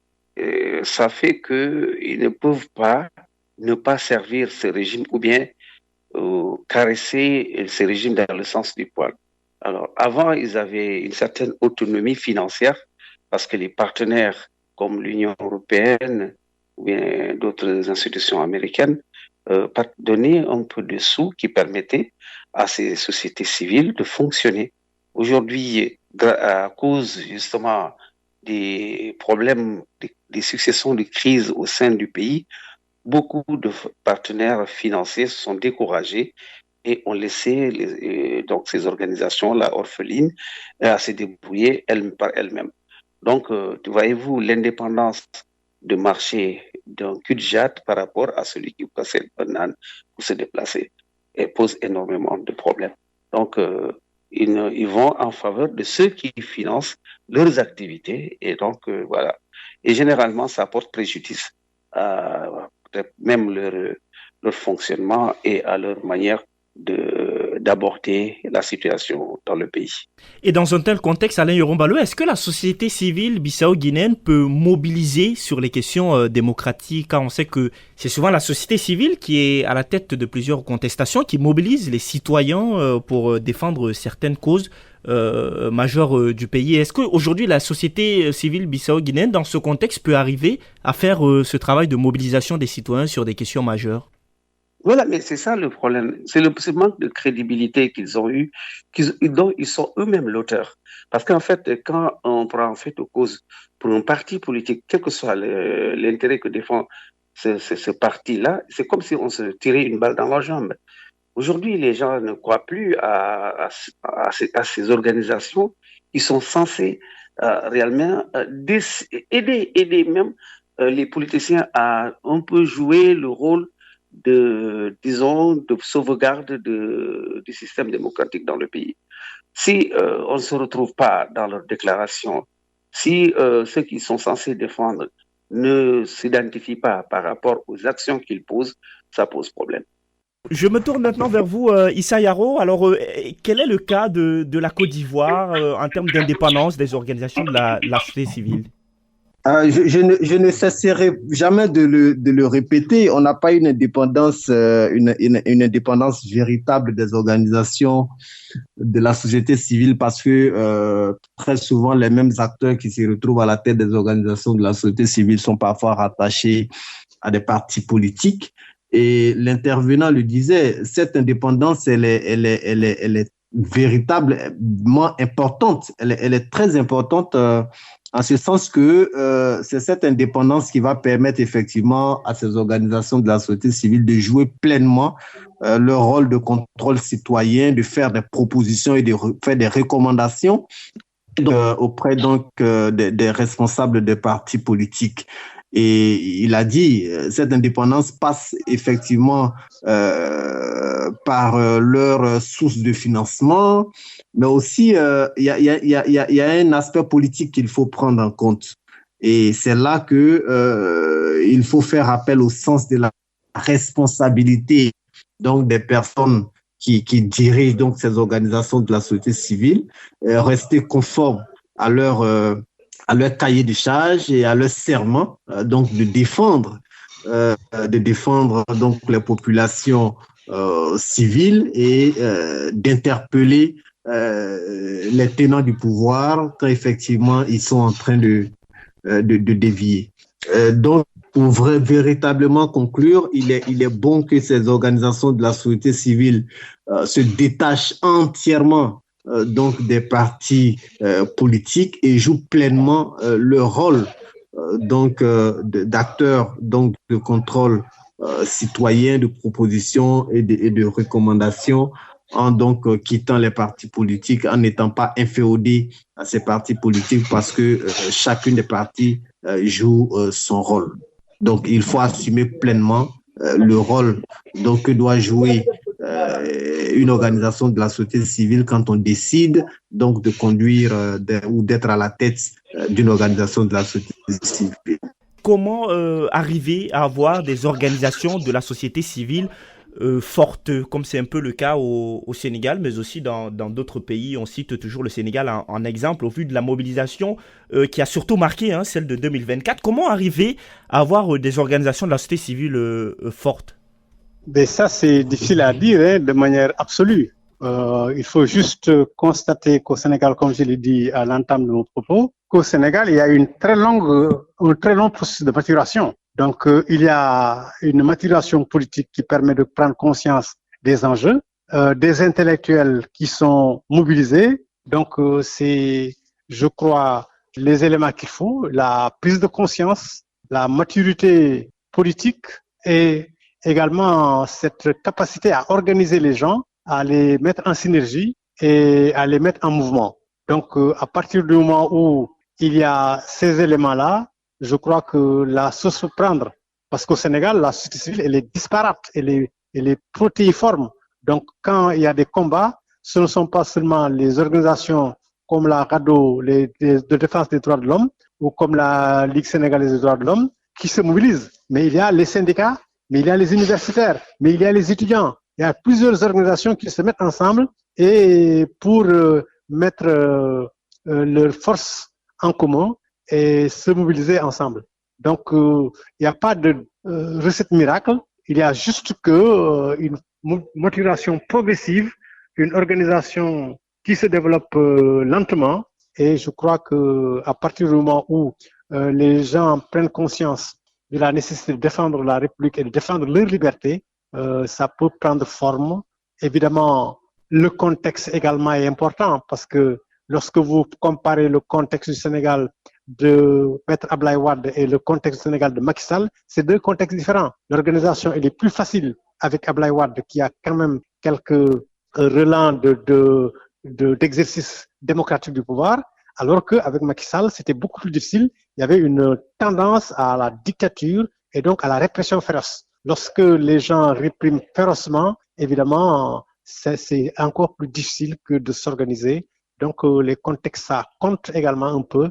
ça fait qu'ils ne peuvent pas ne pas servir ce régime ou bien caresser ces régimes dans le sens du poil. Alors, avant, ils avaient une certaine autonomie financière parce que les partenaires comme l'Union européenne ou bien d'autres institutions américaines donnaient un peu de sous qui permettaient à ces sociétés civiles de fonctionner. Aujourd'hui, à cause justement des problèmes, des successions de crises au sein du pays, beaucoup de partenaires financiers se sont découragés et ont laissé donc ces organisations-là orphelines à se débrouiller par elles-mêmes. Donc, voyez-vous, l'indépendance de marché d'un cul-de-jatte par rapport à celui qui possède un âne pour se déplacer et pose énormément de problèmes. Donc, ils vont en faveur de ceux qui financent leurs activités et donc, voilà. Et généralement, ça porte préjudice à peut-être même leur fonctionnement et à leur manière d'aborder la situation dans le pays. Et dans un tel contexte, Alain Yorombalo, est-ce que la société civile bissau-guinéenne peut mobiliser sur les questions démocratiques, car on sait que c'est souvent la société civile qui est à la tête de plusieurs contestations, qui mobilise les citoyens pour défendre certaines causes majeures du pays. Est-ce qu'aujourd'hui la société civile bissau-guinéenne, dans ce contexte, peut arriver à faire ce travail de mobilisation des citoyens sur des questions majeures? Voilà, mais c'est ça le problème. C'est ce manque de crédibilité qu'ils ont eu, dont ils sont eux-mêmes l'auteur. Parce qu'en fait, quand on prend en fait aux causes pour un parti politique, quel que soit l'intérêt que défend ce parti-là, c'est comme si on se tirait une balle dans la jambe. Aujourd'hui, les gens ne croient plus à ces organisations qui sont censées réellement aider même les politiciens à un peu jouer le rôle de sauvegarde du système démocratique dans le pays. Si on ne se retrouve pas dans leurs déclarations, si ceux qui sont censés défendre ne s'identifient pas par rapport aux actions qu'ils posent, ça pose problème. Je me tourne maintenant vers vous, Issa Yaro. Alors, quel est le cas de la Côte d'Ivoire en termes d'indépendance des organisations de la société civile? Je ne cesserai jamais de le répéter. On n'a pas une indépendance, une indépendance véritable des organisations de la société civile parce que très souvent les mêmes acteurs qui se retrouvent à la tête des organisations de la société civile sont parfois rattachés à des partis politiques. Et l'intervenant le disait, cette indépendance, elle est véritablement importante. Elle est très importante en ce sens que c'est cette indépendance qui va permettre effectivement à ces organisations de la société civile de jouer pleinement leur rôle de contrôle citoyen, de faire des propositions et de faire des recommandations auprès des responsables des partis politiques. Et il a dit, cette indépendance passe effectivement par leur source de financement, mais aussi il y a un aspect politique qu'il faut prendre en compte. Et c'est là que il faut faire appel au sens de la responsabilité donc des personnes qui dirigent donc ces organisations de la société civile, rester conformes à leur cahier de charge et à leur serment, donc de défendre donc les populations civiles et d'interpeller les tenants du pouvoir quand effectivement ils sont en train de dévier. Donc, pour véritablement conclure, il est bon que ces organisations de la société civile se détachent entièrement donc des partis politiques et jouent pleinement leur rôle donc d'acteurs donc de contrôle citoyen, de proposition et de recommandations, en donc quittant les partis politiques, en n'étant pas inféodés à ces partis politiques, parce que chacune des partis joue son rôle. Donc, il faut assumer pleinement le rôle donc, que doit jouer une organisation de la société civile quand on décide donc de conduire ou d'être à la tête d'une organisation de la société civile. Comment arriver à avoir des organisations de la société civile fortes, comme c'est un peu le cas au Sénégal, mais aussi dans d'autres pays? On cite toujours le Sénégal en exemple, au vu de la mobilisation qui a surtout marqué celle de 2024. Comment arriver à avoir des organisations de la société civile fortes? Mais ça, c'est difficile à dire de manière absolue. Il faut juste constater qu'au Sénégal, comme je l'ai dit à l'entame de mon propos, qu'au Sénégal, il y a un très long processus de maturation. Donc, il y a une maturation politique qui permet de prendre conscience des enjeux, des intellectuels qui sont mobilisés. Donc, c'est, je crois, les éléments qu'il faut, la prise de conscience, la maturité politique et également cette capacité à organiser les gens, à les mettre en synergie et à les mettre en mouvement. Donc, à partir du moment où il y a ces éléments-là, je crois que la sauce peut prendre. Parce qu'au Sénégal, la société civile, elle est disparate, elle est protéiforme. Donc, quand il y a des combats, ce ne sont pas seulement les organisations comme la RADDHO, de défense des droits de l'homme, ou comme la Ligue sénégalaise des droits de l'homme, qui se mobilisent. Mais il y a les syndicats, mais il y a les universitaires, mais il y a les étudiants. Il y a plusieurs organisations qui se mettent ensemble et pour mettre leurs forces en commun et se mobiliser ensemble. Donc, il n'y a pas de recette miracle. Il y a juste une motivation progressive, une organisation qui se développe lentement. Et je crois que à partir du moment où les gens prennent conscience de la nécessité de défendre la République et de défendre leur liberté, ça peut prendre forme. Évidemment, le contexte également est important parce que lorsque vous comparez le contexte du Sénégal de Maître Abdoulaye Wade et le contexte du Sénégal de Macky Sall, c'est deux contextes différents. L'organisation, elle est plus facile avec Abdoulaye Wade qui a quand même quelques relents d'exercice démocratique du pouvoir, alors qu'avec Macky Sall, c'était beaucoup plus difficile. Il y avait une tendance à la dictature et donc à la répression féroce. Lorsque les gens répriment férocement, évidemment, c'est encore plus difficile que de s'organiser. Donc, les contextes, ça compte également un peu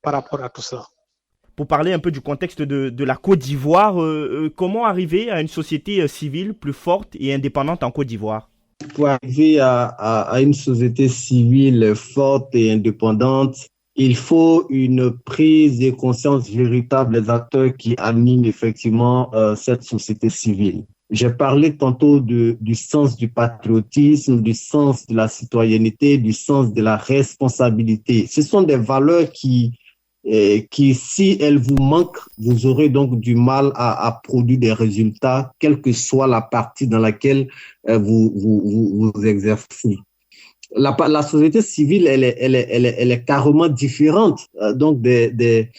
par rapport à tout ça. Pour parler un peu du contexte de la Côte d'Ivoire, comment arriver à une société civile plus forte et indépendante en Côte d'Ivoire? Pour arriver à une société civile forte et indépendante, il faut une prise de conscience véritable des acteurs qui animent effectivement cette société civile. J'ai parlé tantôt du sens du patriotisme, du sens de la citoyenneté, du sens de la responsabilité. Ce sont des valeurs qui si elles vous manquent, vous aurez donc du mal à produire des résultats, quelle que soit la partie dans laquelle vous exercez. la société civile, elle est carrément différente donc des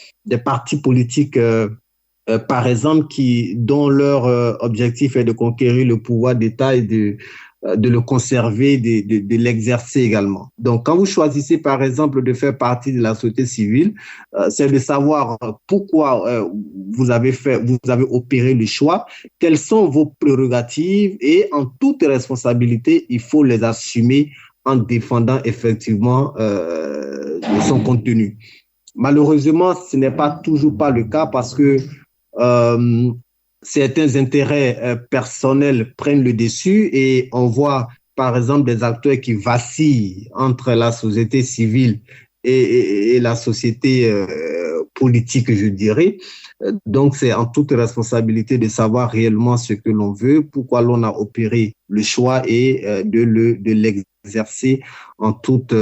partis politiques, par exemple, dont leur objectif est de conquérir le pouvoir d'État et de le conserver, de l'exercer également. Donc, quand vous choisissez, par exemple, de faire partie de la société civile, c'est de savoir pourquoi vous avez opéré le choix, quelles sont vos prérogatives et en toute responsabilité, il faut les assumer en défendant effectivement son contenu. Malheureusement, ce n'est pas toujours pas le cas parce que certains intérêts personnels prennent le dessus et on voit par exemple des acteurs qui vacillent entre la société civile et la société politique, je dirais. Donc, c'est en toute responsabilité de savoir réellement ce que l'on veut, pourquoi l'on a opéré le choix et de l'exercer en toute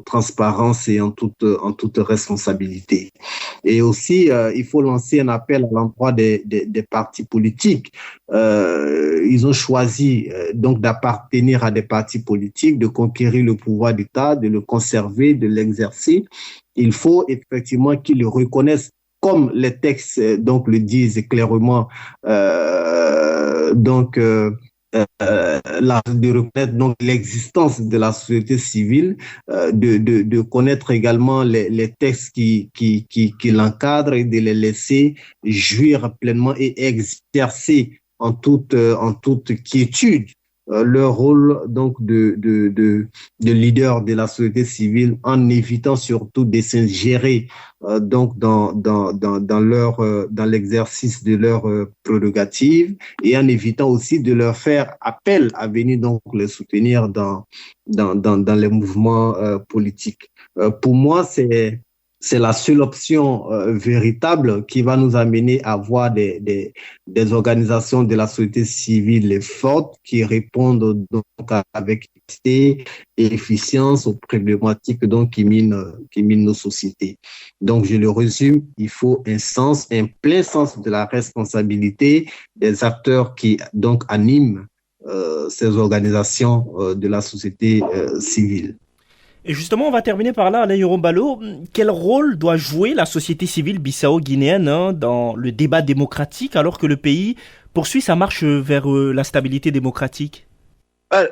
transparence et en toute responsabilité. Et aussi, il faut lancer un appel à l'endroit des partis politiques. Ils ont choisi donc d'appartenir à des partis politiques, de conquérir le pouvoir d'État, de le conserver, de l'exercer. Il faut effectivement qu'ils le reconnaissent comme les textes donc le disent clairement, de reconnaître donc l'existence de la société civile, de connaître également les textes qui l'encadrent et de les laisser jouir pleinement et exercer en toute quiétude leur rôle donc de leader de la société civile, en évitant surtout de s'ingérer donc dans l'exercice de leurs prérogatives et en évitant aussi de leur faire appel à venir donc les soutenir dans les mouvements politiques. Pour moi, c'est la seule option véritable qui va nous amener à voir des organisations de la société civile fortes qui répondent donc avec équité et efficience aux problématiques donc qui minent nos sociétés. Donc, je le résume, il faut un plein sens de la responsabilité des acteurs qui donc animent ces organisations de la société civile. Et justement, on va terminer par là, Alain Yorombalo. Quel rôle doit jouer la société civile bissau-guinéenne dans le débat démocratique alors que le pays poursuit sa marche vers la stabilité démocratique?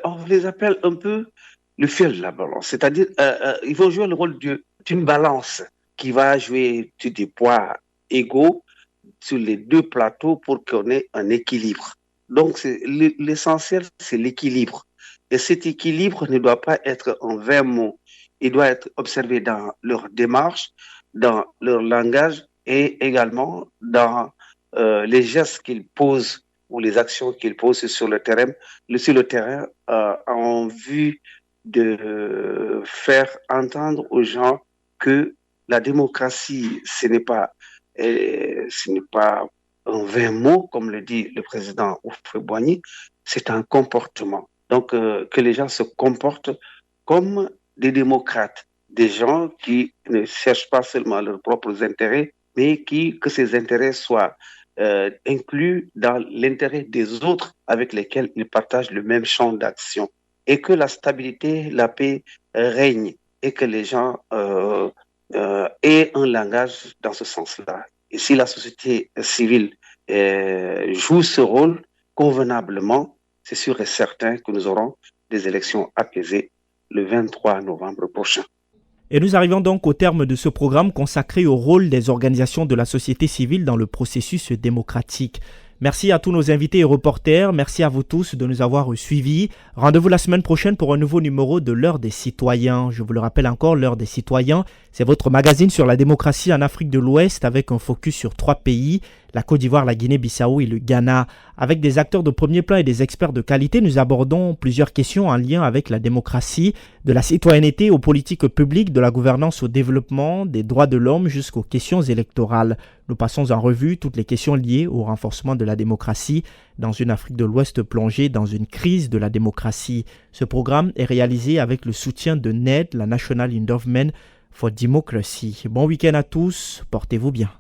On les appelle un peu le fil de la balance, c'est-à-dire ils vont jouer le rôle d'une balance qui va jouer sur des poids égaux sur les deux plateaux pour qu'on ait un équilibre. Donc l'essentiel, c'est l'équilibre. Et cet équilibre ne doit pas être en vains mots. Il doit être observé dans leur démarche, dans leur langage et également dans les gestes qu'ils posent ou les actions qu'ils posent sur le terrain en vue de faire entendre aux gens que la démocratie, ce n'est pas un vain mot, comme le dit le président Houphouët-Boigny, c'est un comportement. Donc, que les gens se comportent comme des démocrates, des gens qui ne cherchent pas seulement leurs propres intérêts, mais que ces intérêts soient inclus dans l'intérêt des autres avec lesquels ils partagent le même champ d'action. Et que la stabilité, la paix règne et que les gens aient un langage dans ce sens-là. Et si la société civile joue ce rôle convenablement, c'est sûr et certain que nous aurons des élections apaisées le 23 novembre prochain. Et nous arrivons donc au terme de ce programme consacré au rôle des organisations de la société civile dans le processus démocratique. Merci à tous nos invités et reporters. Merci à vous tous de nous avoir suivis. Rendez-vous la semaine prochaine pour un nouveau numéro de l'Heure des Citoyens. Je vous le rappelle encore, l'Heure des Citoyens, c'est votre magazine sur la démocratie en Afrique de l'Ouest avec un focus sur 3 pays, la Côte d'Ivoire, la Guinée-Bissau et le Ghana. Avec des acteurs de premier plan et des experts de qualité, nous abordons plusieurs questions en lien avec la démocratie, de la citoyenneté aux politiques publiques, de la gouvernance au développement, des droits de l'homme jusqu'aux questions électorales. Nous passons en revue toutes les questions liées au renforcement de la démocratie dans une Afrique de l'Ouest plongée dans une crise de la démocratie. Ce programme est réalisé avec le soutien de NED, la National Endowment for Democracy. Bon week-end à tous, portez-vous bien.